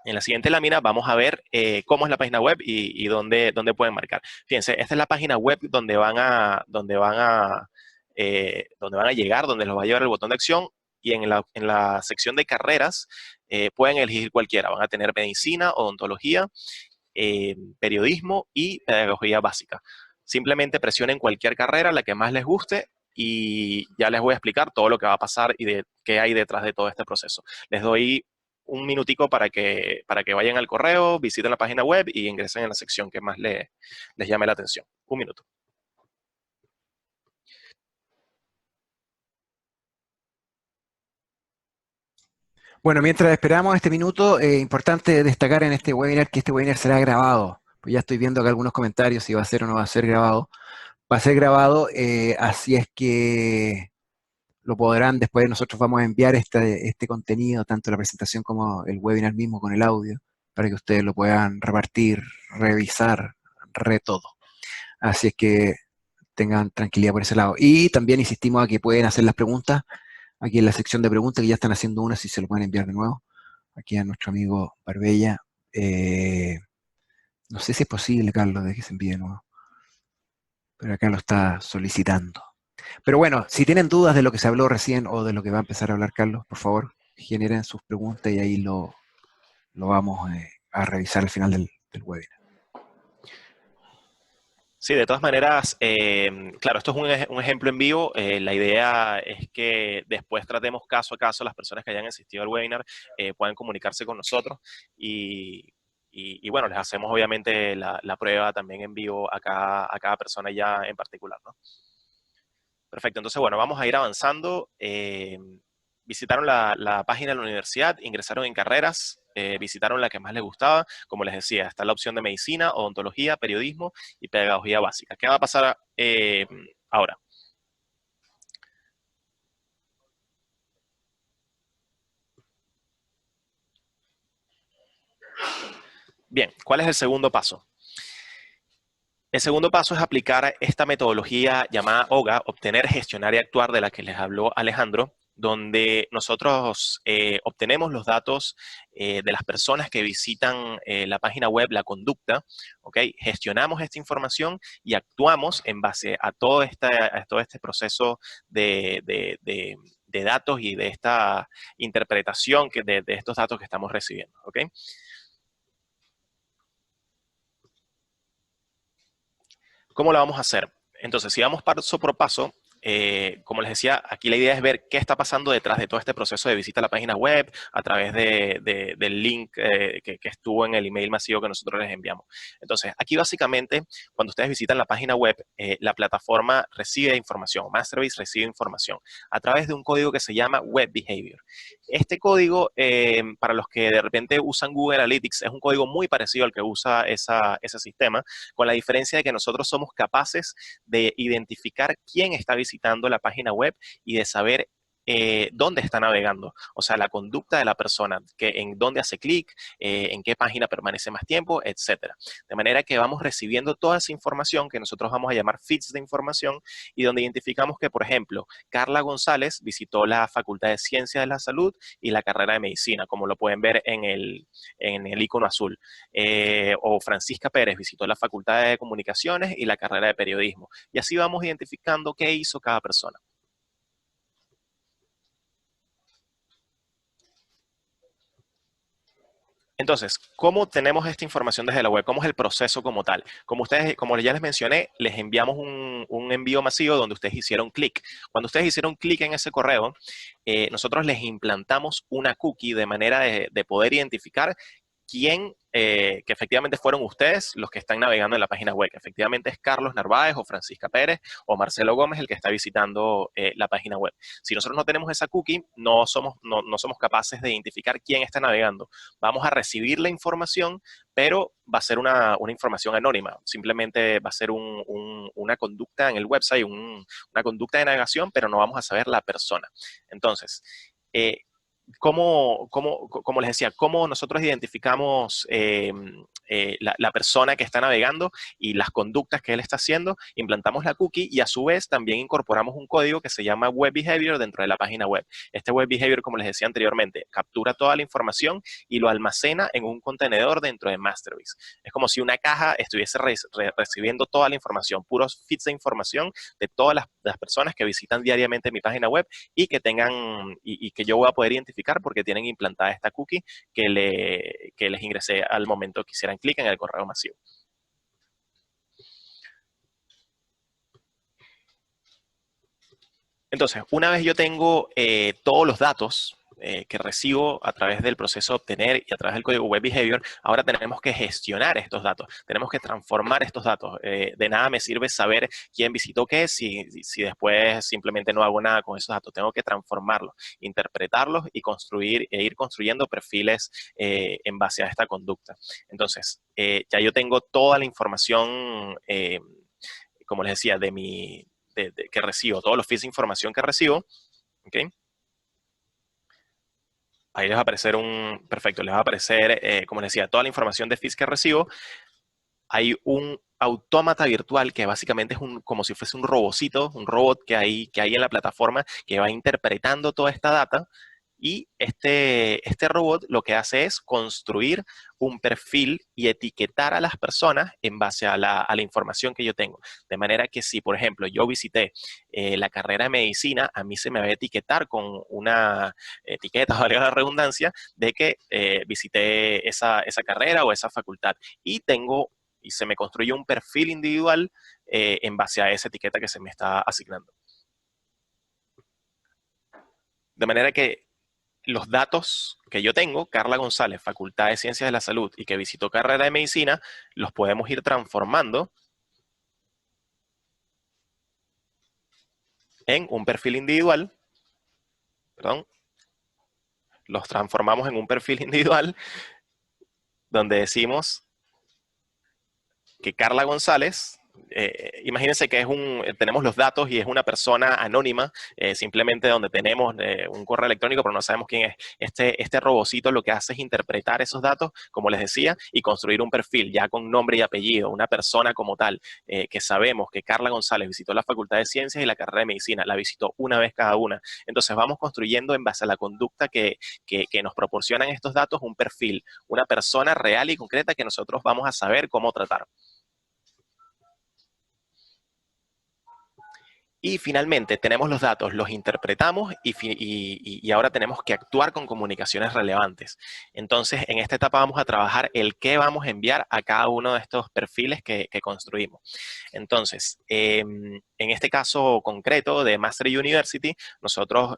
Speaker 2: En la siguiente lámina vamos a ver cómo es la página web y dónde pueden marcar. Fíjense, esta es la página web donde van a llegar, donde los va a llevar el botón de acción, y en la sección de carreras pueden elegir cualquiera. Van a tener medicina, odontología, periodismo y pedagogía básica. Simplemente presionen cualquier carrera, la que más les guste, y ya les voy a explicar todo lo que va a pasar y qué hay detrás de todo este proceso. Les doy un minutico para que vayan al correo, visiten la página web y ingresen en la sección que más les llame la atención. Un minuto.
Speaker 1: Bueno, mientras esperamos este minuto, importante destacar en este webinar que este webinar será grabado. Pues ya estoy viendo acá algunos comentarios si va a ser o no va a ser grabado. Va a ser grabado, así es que lo podrán, después nosotros vamos a enviar este contenido, tanto la presentación como el webinar mismo con el audio, para que ustedes lo puedan repartir, revisar, todo. Así es que tengan tranquilidad por ese lado. Y también insistimos a que pueden hacer las preguntas aquí en la sección de preguntas, que ya están haciendo una, si se lo pueden enviar de nuevo, aquí a nuestro amigo Barbella. No sé si es posible, Carlos, de que se envíe de nuevo, pero acá lo está solicitando. Pero bueno, si tienen dudas de lo que se habló recién o de lo que va a empezar a hablar Carlos, por favor, generen sus preguntas y ahí lo vamos a revisar al final del webinar.
Speaker 2: Sí, de todas maneras, claro, esto es un ejemplo en vivo. La idea es que después tratemos caso a caso las personas que hayan asistido al webinar puedan comunicarse con nosotros y bueno, les hacemos obviamente la prueba también en vivo a cada persona ya en particular, ¿no? Perfecto, entonces bueno, vamos a ir avanzando. Visitaron la página de la universidad, ingresaron en carreras, visitaron la que más les gustaba. Como les decía, está la opción de medicina, odontología, periodismo y pedagogía básica. ¿Qué va a pasar ahora? Bien, ¿cuál es el segundo paso? El segundo paso es aplicar esta metodología llamada OGA, obtener, gestionar y actuar, de la que les habló Alejandro, donde nosotros obtenemos los datos de las personas que visitan la página web, la conducta, ¿ok? Gestionamos esta información y actuamos en base a todo este proceso de datos y de esta interpretación de estos datos que estamos recibiendo, ¿ok? ¿Cómo la vamos a hacer? Entonces, si vamos paso por paso, como les decía, aquí la idea es ver qué está pasando detrás de todo este proceso de visita a la página web a través del link que estuvo en el email masivo que nosotros les enviamos. Entonces, aquí básicamente, cuando ustedes visitan la página web, la plataforma recibe información, Masterbase recibe información a través de un código que se llama Web Behavior. Este código, para los que de repente usan Google Analytics, es un código muy parecido al que usa ese sistema, con la diferencia de que nosotros somos capaces de identificar quién está visitando la página web y de saber dónde está navegando, o sea, la conducta de la persona, en dónde hace clic, en qué página permanece más tiempo, etcétera. De manera que vamos recibiendo toda esa información que nosotros vamos a llamar feeds de información y donde identificamos que, por ejemplo, Carla González visitó la Facultad de Ciencias de la Salud y la carrera de Medicina, como lo pueden ver en el icono azul. O Francisca Pérez visitó la Facultad de Comunicaciones y la carrera de Periodismo. Y así vamos identificando qué hizo cada persona. Entonces, ¿cómo tenemos esta información desde la web? ¿Cómo es el proceso como tal? Como ya les mencioné, les enviamos un envío masivo donde ustedes hicieron clic. Cuando ustedes hicieron clic en ese correo, nosotros les implantamos una cookie de manera de poder identificar quién, que efectivamente fueron ustedes los que están navegando en la página web. Efectivamente es Carlos Narváez o Francisca Pérez o Marcelo Gómez el que está visitando la página web. Si nosotros no tenemos esa cookie, no somos capaces de identificar quién está navegando. Vamos a recibir la información, pero va a ser una información anónima. Simplemente va a ser una conducta en el website, una conducta de navegación, pero no vamos a saber la persona. Entonces, como les decía, cómo nosotros identificamos la persona que está navegando y las conductas que él está haciendo, implantamos la cookie y a su vez también incorporamos un código que se llama Web Behavior dentro de la página web. Este Web Behavior, como les decía anteriormente, captura toda la información y lo almacena en un contenedor dentro de Masterbase. Es como si una caja estuviese recibiendo toda la información, puros feeds de información de todas las personas que visitan diariamente mi página web y que tengan y que yo voy a poder identificar porque tienen implantada esta cookie que les ingresé al momento que hicieran clic en el correo masivo. Entonces, una vez yo tengo todos los datos que recibo a través del proceso de obtener y a través del código Web Behavior, ahora tenemos que gestionar estos datos, tenemos que transformar estos datos. De nada me sirve saber quién visitó qué si después simplemente no hago nada con esos datos. Tengo que transformarlos, interpretarlos y ir construyendo perfiles en base a esta conducta. Entonces, ya yo tengo toda la información, como les decía, que recibo, todos los feeds de información que recibo, ¿ok? Ahí les va a aparecer perfecto, les va a aparecer, como les decía, toda la información de feeds que recibo. Hay un autómata virtual que básicamente es como si fuese un robocito, un robot que hay en la plataforma que va interpretando toda esta data. Y este robot lo que hace es construir un perfil y etiquetar a las personas en base a la información que yo tengo. De manera que si, por ejemplo, yo visité la carrera de medicina, a mí se me va a etiquetar con una etiqueta, valga la redundancia, de que visité esa carrera o esa facultad. Y se me construye un perfil individual en base a esa etiqueta que se me está asignando. De manera que los datos que yo tengo, Carla González, Facultad de Ciencias de la Salud, y que visitó carrera de medicina, los podemos ir transformando en un perfil individual, perdón, los transformamos en un perfil individual donde decimos que Carla González, imagínense que tenemos los datos y es una persona anónima, simplemente donde tenemos un correo electrónico, pero no sabemos quién es. Este robocito lo que hace es interpretar esos datos, como les decía, y construir un perfil ya con nombre y apellido, una persona como tal, que sabemos que Carla González visitó la Facultad de Ciencias y la carrera de Medicina, la visitó una vez cada una. Entonces vamos construyendo en base a la conducta que nos proporcionan estos datos un perfil, una persona real y concreta que nosotros vamos a saber cómo tratar. Y finalmente tenemos los datos, los interpretamos y ahora tenemos que actuar con comunicaciones relevantes. Entonces, en esta etapa vamos a trabajar el qué vamos a enviar a cada uno de estos perfiles que construimos. Entonces, en este caso concreto de Mastery University, nosotros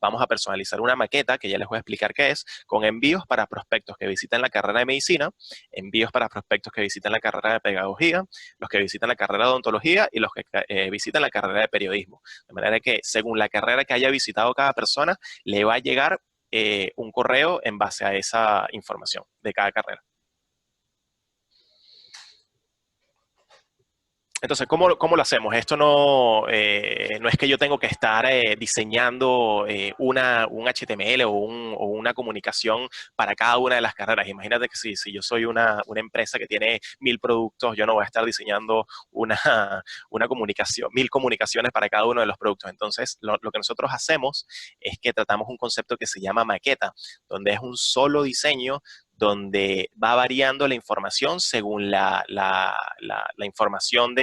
Speaker 2: vamos a personalizar una maqueta, que ya les voy a explicar qué es, con envíos para prospectos que visitan la carrera de medicina, envíos para prospectos que visitan la carrera de pedagogía, los que visitan la carrera de odontología y los que visitan la carrera de periodismo. De manera que según la carrera que haya visitado cada persona, le va a llegar un correo en base a esa información de cada carrera. Entonces, ¿cómo lo hacemos? Esto no es que yo tengo que estar diseñando un HTML o una comunicación para cada una de las carreras. Imagínate que si yo soy una empresa que tiene 1000 productos, yo no voy a estar diseñando una comunicación, 1000 comunicaciones para cada uno de los productos. Entonces, lo que nosotros hacemos es que tratamos un concepto que se llama maqueta, donde es un solo diseño donde va variando la información según la información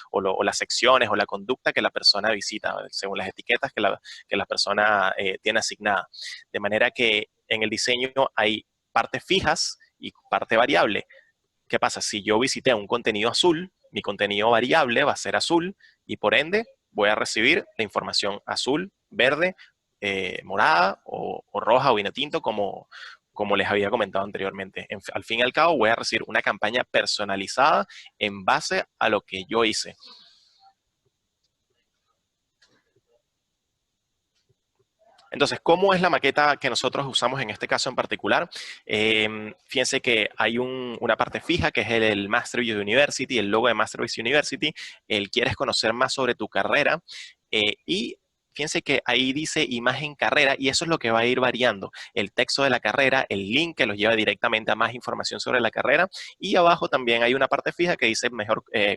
Speaker 2: o las secciones o la conducta que la persona visita, según las etiquetas que la persona tiene asignada. De manera que en el diseño hay partes fijas y parte variable. ¿Qué pasa? Si yo visité un contenido azul, mi contenido variable va a ser azul y por ende voy a recibir la información azul, verde, morada o roja o vino tinto como les había comentado anteriormente. Al fin y al cabo voy a recibir una campaña personalizada en base a lo que yo hice. Entonces, ¿cómo es la maqueta que nosotros usamos en este caso en particular? Fíjense que hay una parte fija que es el Mastery University, el logo de Mastery University. Quieres conocer más sobre tu carrera y fíjense que ahí dice imagen carrera y eso es lo que va a ir variando. El texto de la carrera, el link que los lleva directamente a más información sobre la carrera y abajo también hay una parte fija que dice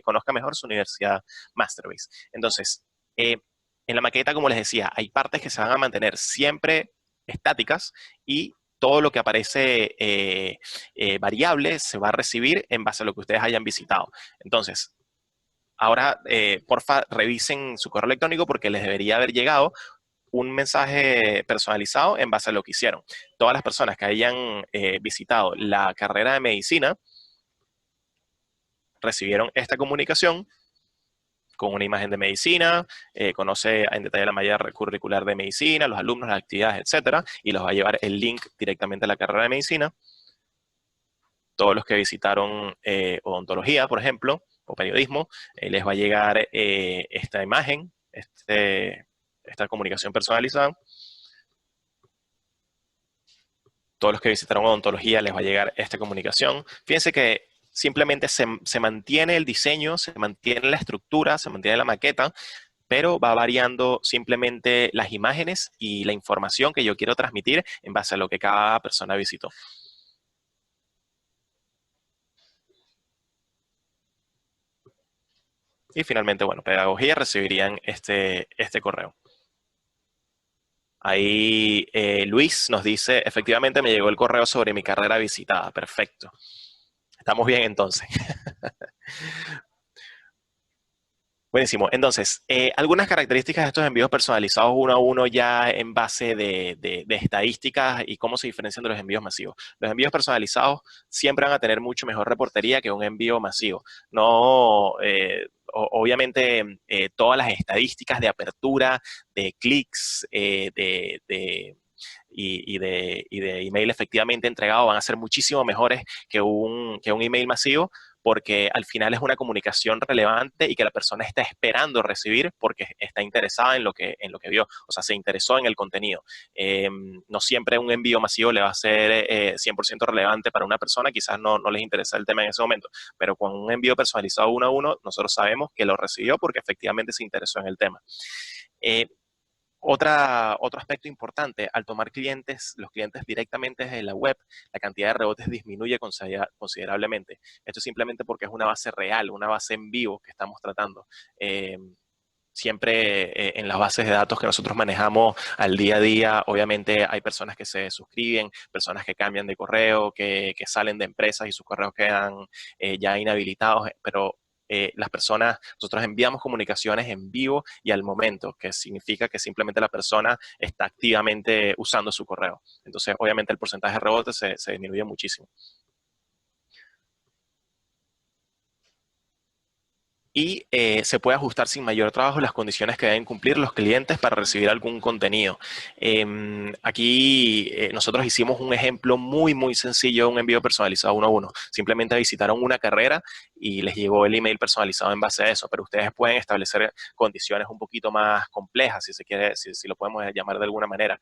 Speaker 2: conozca mejor su universidad Masterbase. Entonces, en la maqueta, como les decía, hay partes que se van a mantener siempre estáticas y todo lo que aparece variable se va a recibir en base a lo que ustedes hayan visitado. Entonces, ahora, porfa, revisen su correo electrónico porque les debería haber llegado un mensaje personalizado en base a lo que hicieron. Todas las personas que hayan visitado la carrera de medicina recibieron esta comunicación con una imagen de medicina, conoce en detalle la malla curricular de medicina, los alumnos, las actividades, etcétera, y los va a llevar el link directamente a la carrera de medicina. Todos los que visitaron odontología, por ejemplo, o periodismo, les va a llegar esta imagen, esta comunicación personalizada. Todos los que visitaron odontología les va a llegar esta comunicación. Fíjense que simplemente se mantiene el diseño, se mantiene la estructura, se mantiene la maqueta, pero va variando simplemente las imágenes y la información que yo quiero transmitir en base a lo que cada persona visitó. Y finalmente, bueno, pedagogía recibirían este correo. Ahí Luis nos dice, efectivamente me llegó el correo sobre mi carrera visitada. Perfecto. Estamos bien entonces. Buenísimo. Entonces, algunas características de estos envíos personalizados uno a uno ya en base de estadísticas y cómo se diferencian de los envíos masivos. Los envíos personalizados siempre van a tener mucho mejor reportería que un envío masivo. No, obviamente, todas las estadísticas de apertura, de clics, y de email efectivamente entregado van a ser muchísimo mejores que un email masivo, porque al final es una comunicación relevante y que la persona está esperando recibir porque está interesada en lo que vio, o sea, se interesó en el contenido. No siempre un envío masivo le va a ser 100% relevante para una persona, quizás no les interesa el tema en ese momento, pero con un envío personalizado uno a uno, nosotros sabemos que lo recibió porque efectivamente se interesó en el tema. Otro aspecto importante, al tomar los clientes directamente desde la web, la cantidad de rebotes disminuye considerablemente. Esto es simplemente porque es una base real, una base en vivo que estamos tratando. Siempre en las bases de datos que nosotros manejamos al día a día, obviamente hay personas que se suscriben, personas que cambian de correo, que salen de empresas y sus correos quedan ya inhabilitados, pero las personas, nosotros enviamos comunicaciones en vivo y al momento, que significa que simplemente la persona está activamente usando su correo. Entonces, obviamente el porcentaje de rebote se disminuye muchísimo. Y se puede ajustar sin mayor trabajo las condiciones que deben cumplir los clientes para recibir algún contenido. Aquí nosotros hicimos un ejemplo muy sencillo de un envío personalizado uno a uno. Simplemente visitaron una carrera y les llegó el email personalizado en base a eso, pero ustedes pueden establecer condiciones un poquito más complejas, si se quiere, si lo podemos llamar de alguna manera.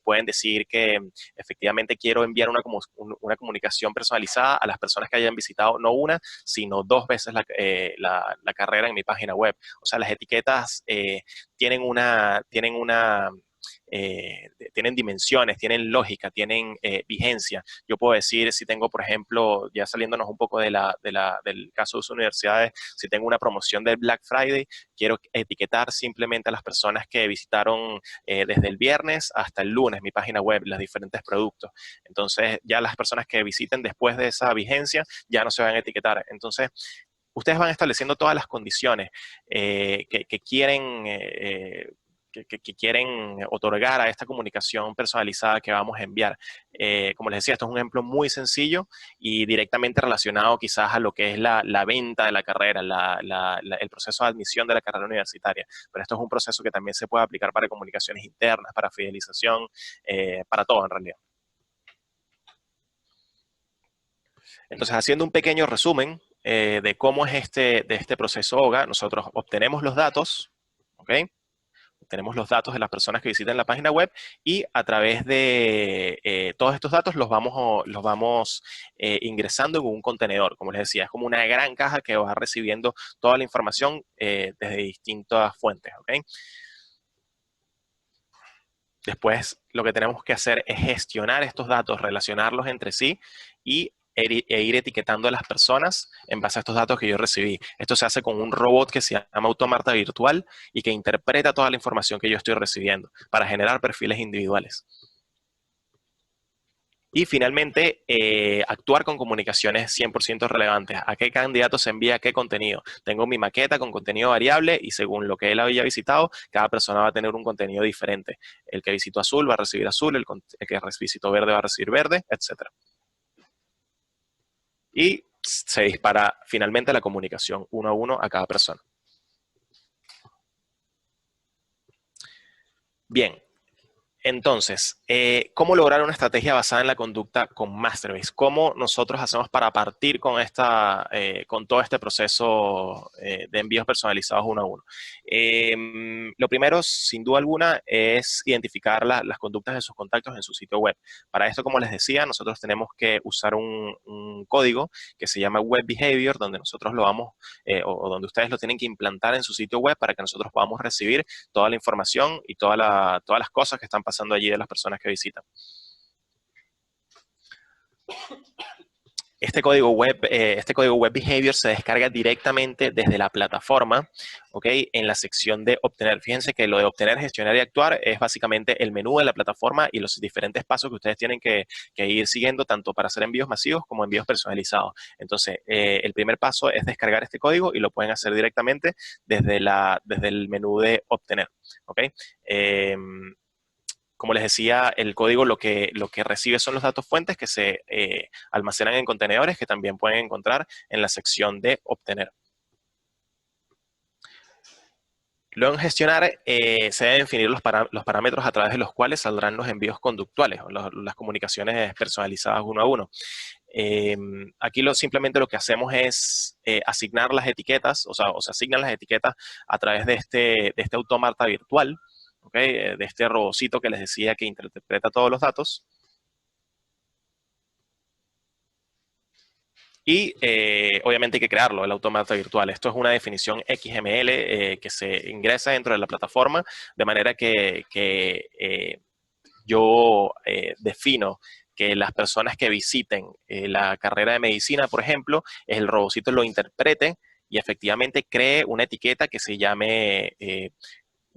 Speaker 2: Pueden decir que efectivamente quiero enviar una comunicación personalizada a las personas que hayan visitado no una, sino 2 veces la carrera en mi página web. O sea, las etiquetas tienen dimensiones, tienen lógica, tienen vigencia. Yo puedo decir, si tengo, por ejemplo, ya saliéndonos un poco del caso de sus universidades, si tengo una promoción del Black Friday, quiero etiquetar simplemente a las personas que visitaron desde el viernes hasta el lunes mi página web, los diferentes productos. Entonces, ya las personas que visiten después de esa vigencia ya no se van a etiquetar. Entonces, ustedes van estableciendo todas las condiciones que quieren que quieren otorgar a esta comunicación personalizada que vamos a enviar. Como les decía, esto es un ejemplo muy sencillo y directamente relacionado quizás a lo que es la venta de la carrera, el proceso de admisión de la carrera universitaria. Pero esto es un proceso que también se puede aplicar para comunicaciones internas, para fidelización, para todo en realidad. Entonces, haciendo un pequeño resumen de cómo es este proceso OGA, nosotros obtenemos los datos, ¿ok? Tenemos los datos de las personas que visitan la página web y a través de todos estos datos los vamos ingresando en un contenedor. Como les decía, es como una gran caja que va recibiendo toda la información desde distintas fuentes. ¿Okay? Después lo que tenemos que hacer es gestionar estos datos, relacionarlos entre sí y ir etiquetando a las personas en base a estos datos que yo recibí. Esto se hace con un robot que se llama Automarta Virtual y que interpreta toda la información que yo estoy recibiendo para generar perfiles individuales. Y finalmente, actuar con comunicaciones 100% relevantes. ¿A qué candidato se envía qué contenido? Tengo mi maqueta con contenido variable y según lo que él había visitado, cada persona va a tener un contenido diferente. El que visitó azul va a recibir azul, el que visitó verde va a recibir verde, etc. Y se dispara finalmente la comunicación uno a uno a cada persona. Bien. Entonces, ¿cómo lograr una estrategia basada en la conducta con Masterbase? ¿Cómo nosotros hacemos para partir con, con todo este proceso de envíos personalizados uno a uno? Lo primero, sin duda alguna, es identificar las conductas de sus contactos en su sitio web. Para esto, como les decía, nosotros tenemos que usar un código que se llama Web Behavior, donde nosotros lo vamos, o donde ustedes lo tienen que implantar en su sitio web para que nosotros podamos recibir toda la información y todas las cosas que están pasando allí de las personas que visitan. Este código web Behavior se descarga directamente desde la plataforma, ¿ok? En la sección de obtener. Fíjense que lo de obtener, gestionar y actuar es básicamente el menú de la plataforma y los diferentes pasos que ustedes tienen que ir siguiendo tanto para hacer envíos masivos como envíos personalizados. Entonces, el primer paso es descargar este código y lo pueden hacer directamente desde el menú de obtener, ¿ok? Como les decía, el código lo que recibe son los datos fuentes que se almacenan en contenedores que también pueden encontrar en la sección de obtener. Luego en gestionar se deben definir los parámetros a través de los cuales saldrán los envíos conductuales o las comunicaciones personalizadas uno a uno. Aquí simplemente lo que hacemos es asignar las etiquetas, o se asignan las etiquetas a través de este autómata virtual, ¿okay? De este robocito que les decía que interpreta todos los datos. Y obviamente hay que crearlo, el autómata virtual. Esto es una definición XML que se ingresa dentro de la plataforma, de manera que yo defino que las personas que visiten la carrera de medicina, por ejemplo, el robocito lo interprete y efectivamente cree una etiqueta que se llame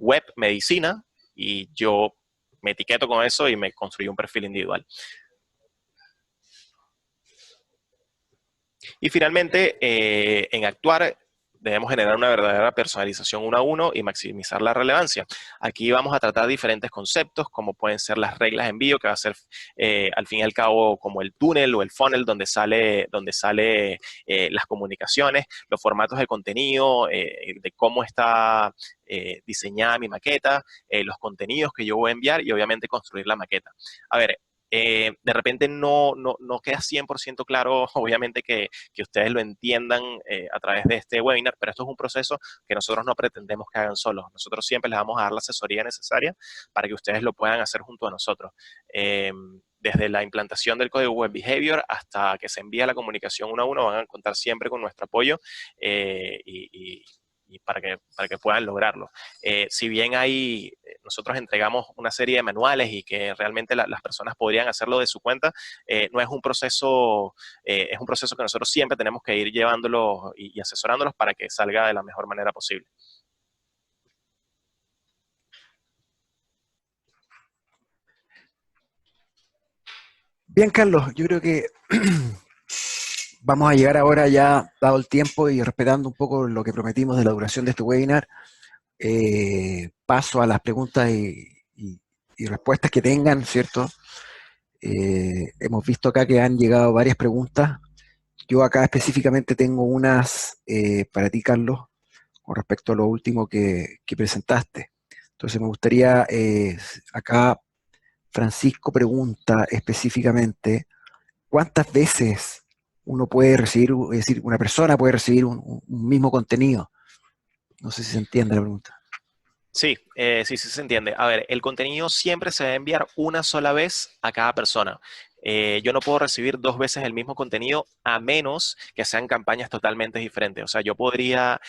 Speaker 2: web medicina, y yo me etiqueto con eso y me construyo un perfil individual. Y finalmente, en actuar, debemos generar una verdadera personalización uno a uno y maximizar la relevancia. Aquí vamos a tratar diferentes conceptos, como pueden ser las reglas de envío, que va a ser al fin y al cabo como el túnel o el funnel donde sale las comunicaciones, los formatos de contenido, de cómo está diseñada mi maqueta, los contenidos que yo voy a enviar y obviamente construir la maqueta. A ver, de repente no queda 100% claro, obviamente, que ustedes lo entiendan a través de este webinar, pero esto es un proceso que nosotros no pretendemos que hagan solos. Nosotros siempre les vamos a dar la asesoría necesaria para que ustedes lo puedan hacer junto a nosotros. Desde la implantación del código Web Behavior hasta que se envía la comunicación uno a uno, van a contar siempre con nuestro apoyo y para que puedan lograrlo. Si bien nosotros entregamos una serie de manuales y que realmente las personas podrían hacerlo de su cuenta, no es un proceso, es un proceso que nosotros siempre tenemos que ir llevándolo y asesorándolos para que salga de la mejor manera posible.
Speaker 1: Bien, Carlos, yo creo que vamos a llegar ahora ya, dado el tiempo y respetando un poco lo que prometimos de la duración de este webinar, paso a las preguntas y respuestas que tengan, ¿cierto? Hemos visto acá que han llegado varias preguntas. Yo acá específicamente tengo unas para ti, Carlos, con respecto a lo último que presentaste. Entonces me gustaría, acá Francisco pregunta específicamente, ¿cuántas veces uno puede recibir, es decir, una persona puede recibir un mismo contenido? No sé si se entiende la pregunta.
Speaker 2: Sí, sí se entiende. A ver, el contenido siempre se debe enviar una sola vez a cada persona. Yo no puedo recibir dos veces el mismo contenido a menos que sean campañas totalmente diferentes. O sea, yo podría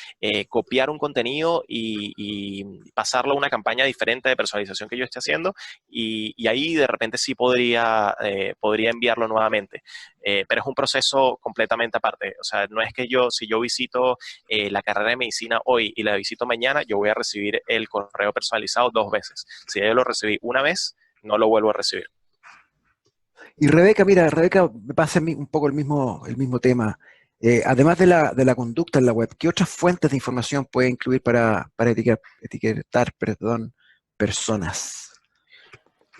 Speaker 2: copiar un contenido y pasarlo a una campaña diferente de personalización que yo esté haciendo y ahí de repente sí podría enviarlo nuevamente. Pero es un proceso completamente aparte. O sea, no es que si yo visito la carrera de medicina hoy y la visito mañana, yo voy a recibir el correo personalizado dos veces. Si yo lo recibí una vez, no lo vuelvo a recibir.
Speaker 1: Y Rebeca, mira, Rebeca, me pasa a mí un poco el mismo tema. Además de la conducta en la web, ¿qué otras fuentes de información puede incluir para etiquetar, perdón, personas?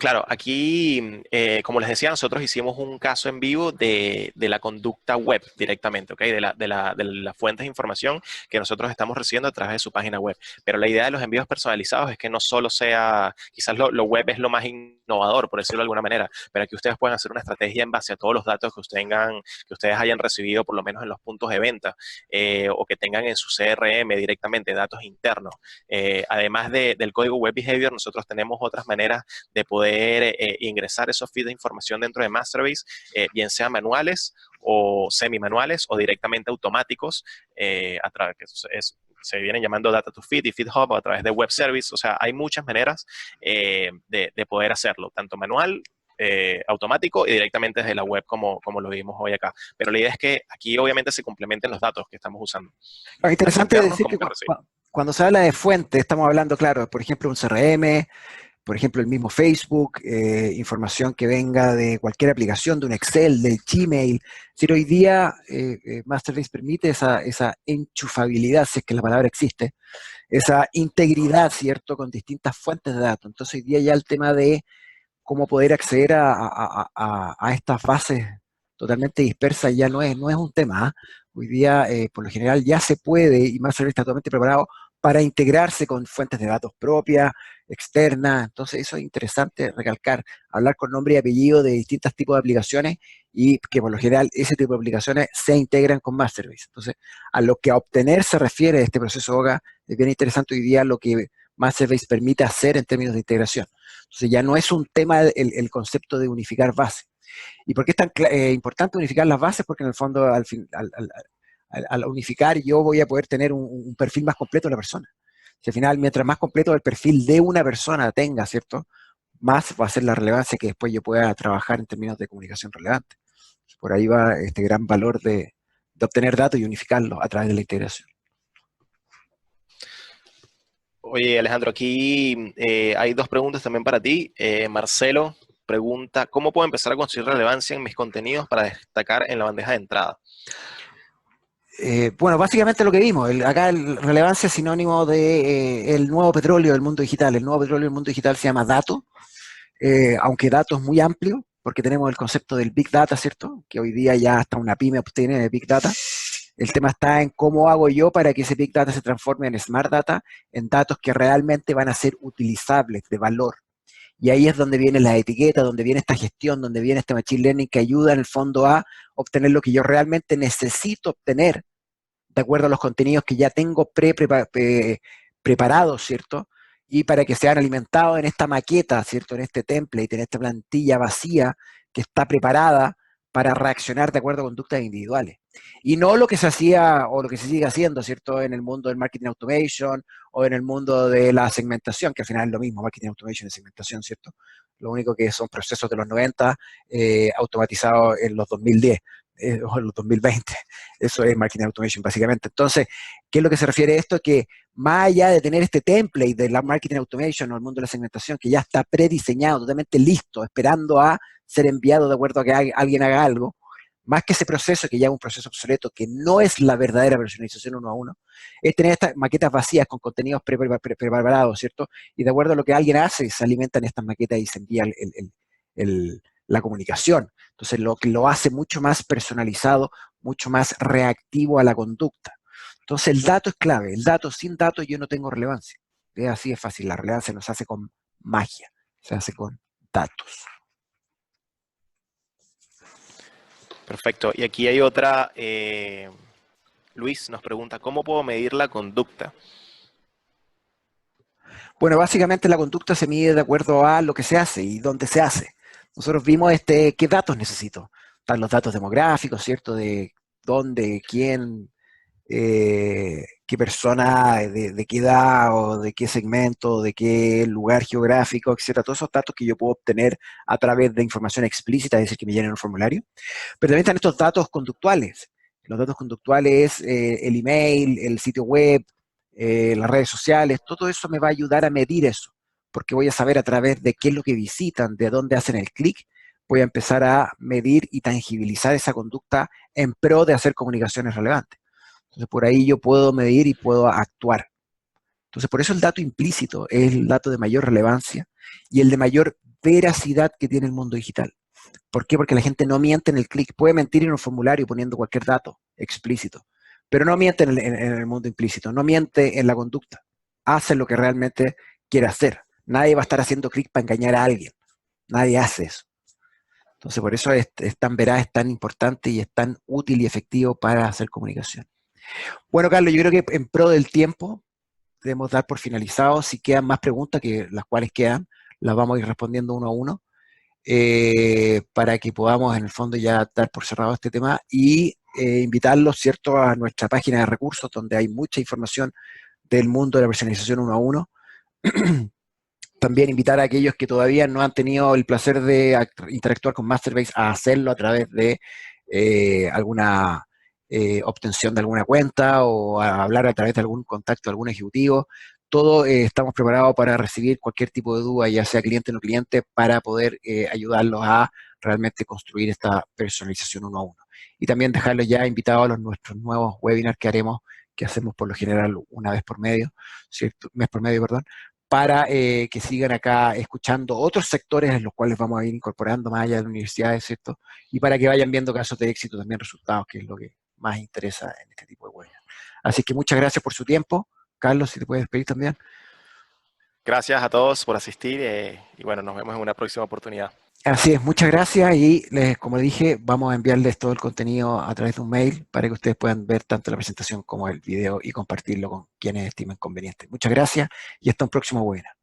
Speaker 2: Claro, aquí, como les decía, nosotros hicimos un caso en vivo de la conducta web directamente, ¿ok? De las fuentes de información que nosotros estamos recibiendo a través de su página web. Pero la idea de los envíos personalizados es que no solo sea, quizás lo web es lo más innovador, por decirlo de alguna manera, pero que ustedes puedan hacer una estrategia en base a todos los datos que ustedes hayan recibido, por lo menos en los puntos de venta, o que tengan en su CRM directamente, datos internos. Además del código Web Behavior, nosotros tenemos otras maneras de poder ingresar esos feeds de información dentro de Masterbase, bien sean manuales o semi-manuales o directamente automáticos, a través que se vienen llamando Data to Feed y Feed Hub a través de Web Service. O sea, hay muchas maneras de poder hacerlo, tanto manual, automático y directamente desde la web como lo vimos hoy acá. Pero la idea es que aquí obviamente se complementen los datos que estamos usando.
Speaker 1: Es
Speaker 2: Tanto
Speaker 1: interesante
Speaker 2: internos
Speaker 1: decir
Speaker 2: como
Speaker 1: que
Speaker 2: que recibimos.
Speaker 1: cuando se habla de fuente, estamos hablando, claro, por ejemplo, un CRM, por ejemplo, el mismo Facebook, información que venga de cualquier aplicación, de un Excel, del Gmail. Es decir, hoy día Masterbase permite esa enchufabilidad, si es que la palabra existe, esa integridad, ¿cierto?, con distintas fuentes de datos. Entonces, hoy día ya el tema de cómo poder acceder a estas bases totalmente dispersas ya no es un tema. ¿Ah? Hoy día, por lo general, ya se puede, y Mastercard está totalmente preparado para integrarse con fuentes de datos propias, externas. Entonces, eso es interesante recalcar, hablar con nombre y apellido de distintos tipos de aplicaciones y que por lo general ese tipo de aplicaciones se integran con Mastercard. Entonces, a lo que a obtener se refiere este proceso OGA, es bien interesante hoy día lo que Mastercard permite hacer en términos de integración. Entonces ya no es un tema el concepto de unificar bases. ¿Y por qué es tan importante unificar las bases? Porque en el fondo al unificar yo voy a poder tener un perfil más completo de la persona. Si al final, mientras más completo el perfil de una persona tenga, ¿cierto? Más va a ser la relevancia que después yo pueda trabajar en términos de comunicación relevante. Por ahí va este gran valor de obtener datos y unificarlos a través de la integración.
Speaker 2: Oye, Alejandro, aquí hay dos preguntas también para ti. Marcelo pregunta, ¿cómo puedo empezar a conseguir relevancia en mis contenidos para destacar en la bandeja de entrada?
Speaker 1: Bueno, básicamente lo que vimos, acá el relevancia es sinónimo de el nuevo petróleo del mundo digital. El nuevo petróleo del mundo digital se llama dato, aunque dato es muy amplio, porque tenemos el concepto del Big Data, ¿cierto? Que hoy día ya hasta una pyme obtiene de Big Data. El tema está en cómo hago yo para que ese Big Data se transforme en Smart Data, en datos que realmente van a ser utilizables, de valor. Y ahí es donde viene la etiqueta, donde viene esta gestión, donde viene este Machine Learning que ayuda en el fondo a obtener lo que yo realmente necesito obtener de acuerdo a los contenidos que ya tengo preparados, ¿cierto? Y para que sean alimentados en esta maqueta, ¿cierto? En este template, en esta plantilla vacía que está preparada para reaccionar de acuerdo a conductas individuales. Y no lo que se hacía o lo que se sigue haciendo, ¿cierto? En el mundo del marketing automation o en el mundo de la segmentación, que al final es lo mismo, marketing automation y segmentación, ¿cierto? Lo único que son procesos de los 90 automatizados en los 2010 o en los 2020. Eso es marketing automation, básicamente. Entonces, ¿qué es lo que se refiere a esto? Que más allá de tener este template de la marketing automation o el mundo de la segmentación, que ya está prediseñado, totalmente listo, esperando a ser enviado de acuerdo a que alguien haga algo, más que ese proceso, que ya es un proceso obsoleto, que no es la verdadera personalización uno a uno, es tener estas maquetas vacías con contenidos preparados, ¿cierto? Y de acuerdo a lo que alguien hace, se alimentan estas maquetas y se envía la comunicación. Entonces, lo que lo hace mucho más personalizado, mucho más reactivo a la conducta. Entonces, el dato es clave. El dato, sin datos yo no tengo relevancia. Es así de fácil. La relevancia no se hace con magia, se hace con datos.
Speaker 2: Perfecto. Y aquí hay otra, Luis nos pregunta, ¿cómo puedo medir la conducta?
Speaker 1: Bueno, básicamente la conducta se mide de acuerdo a lo que se hace y dónde se hace. Nosotros vimos qué datos necesito. Están los datos demográficos, ¿cierto? De dónde, quién, qué persona, de qué edad o de qué segmento, de qué lugar geográfico, etcétera. Todos esos datos que yo puedo obtener a través de información explícita, es decir, que me llenen un formulario. Pero también están estos datos conductuales. Los datos conductuales, el email, el sitio web, las redes sociales, todo eso me va a ayudar a medir eso, porque voy a saber a través de qué es lo que visitan, de dónde hacen el clic, voy a empezar a medir y tangibilizar esa conducta en pro de hacer comunicaciones relevantes. Entonces, por ahí yo puedo medir y puedo actuar. Entonces, por eso el dato implícito es el dato de mayor relevancia y el de mayor veracidad que tiene el mundo digital. ¿Por qué? Porque la gente no miente en el clic. Puede mentir en un formulario poniendo cualquier dato explícito, pero no miente en el mundo implícito, no miente en la conducta. Hace lo que realmente quiere hacer. Nadie va a estar haciendo clic para engañar a alguien. Nadie hace eso. Entonces, por eso es tan veraz, es tan importante y es tan útil y efectivo para hacer comunicación. Bueno, Carlos, yo creo que en pro del tiempo debemos dar por finalizado. Si quedan más preguntas, que las cuales quedan, las vamos a ir respondiendo uno a uno, para que podamos en el fondo ya dar por cerrado este tema y invitarlos, ¿cierto?, a nuestra página de recursos, donde hay mucha información del mundo de la personalización uno a uno. También invitar a aquellos que todavía no han tenido el placer de interactuar con Masterbase a hacerlo a través de alguna obtención de alguna cuenta o a hablar a través de algún contacto de algún ejecutivo. Todo estamos preparados para recibir cualquier tipo de duda, ya sea cliente o no cliente, para poder ayudarlos a realmente construir esta personalización uno a uno. Y también dejarlos ya invitados a nuestros nuevos webinars que haremos, que hacemos por lo general una vez por medio, ¿cierto? Mes por medio, perdón, para que sigan acá escuchando otros sectores en los cuales vamos a ir incorporando más allá de universidades, ¿cierto? Y para que vayan viendo casos de éxito, también resultados, que es lo que más interesa en este tipo de webinars. Así que muchas gracias por su tiempo. Carlos, si te puedes despedir también.
Speaker 2: Gracias a todos por asistir y bueno, nos vemos en una próxima oportunidad.
Speaker 1: Así es, muchas gracias y como dije, vamos a enviarles todo el contenido a través de un mail para que ustedes puedan ver tanto la presentación como el video y compartirlo con quienes estimen conveniente. Muchas gracias y hasta un próximo webinar.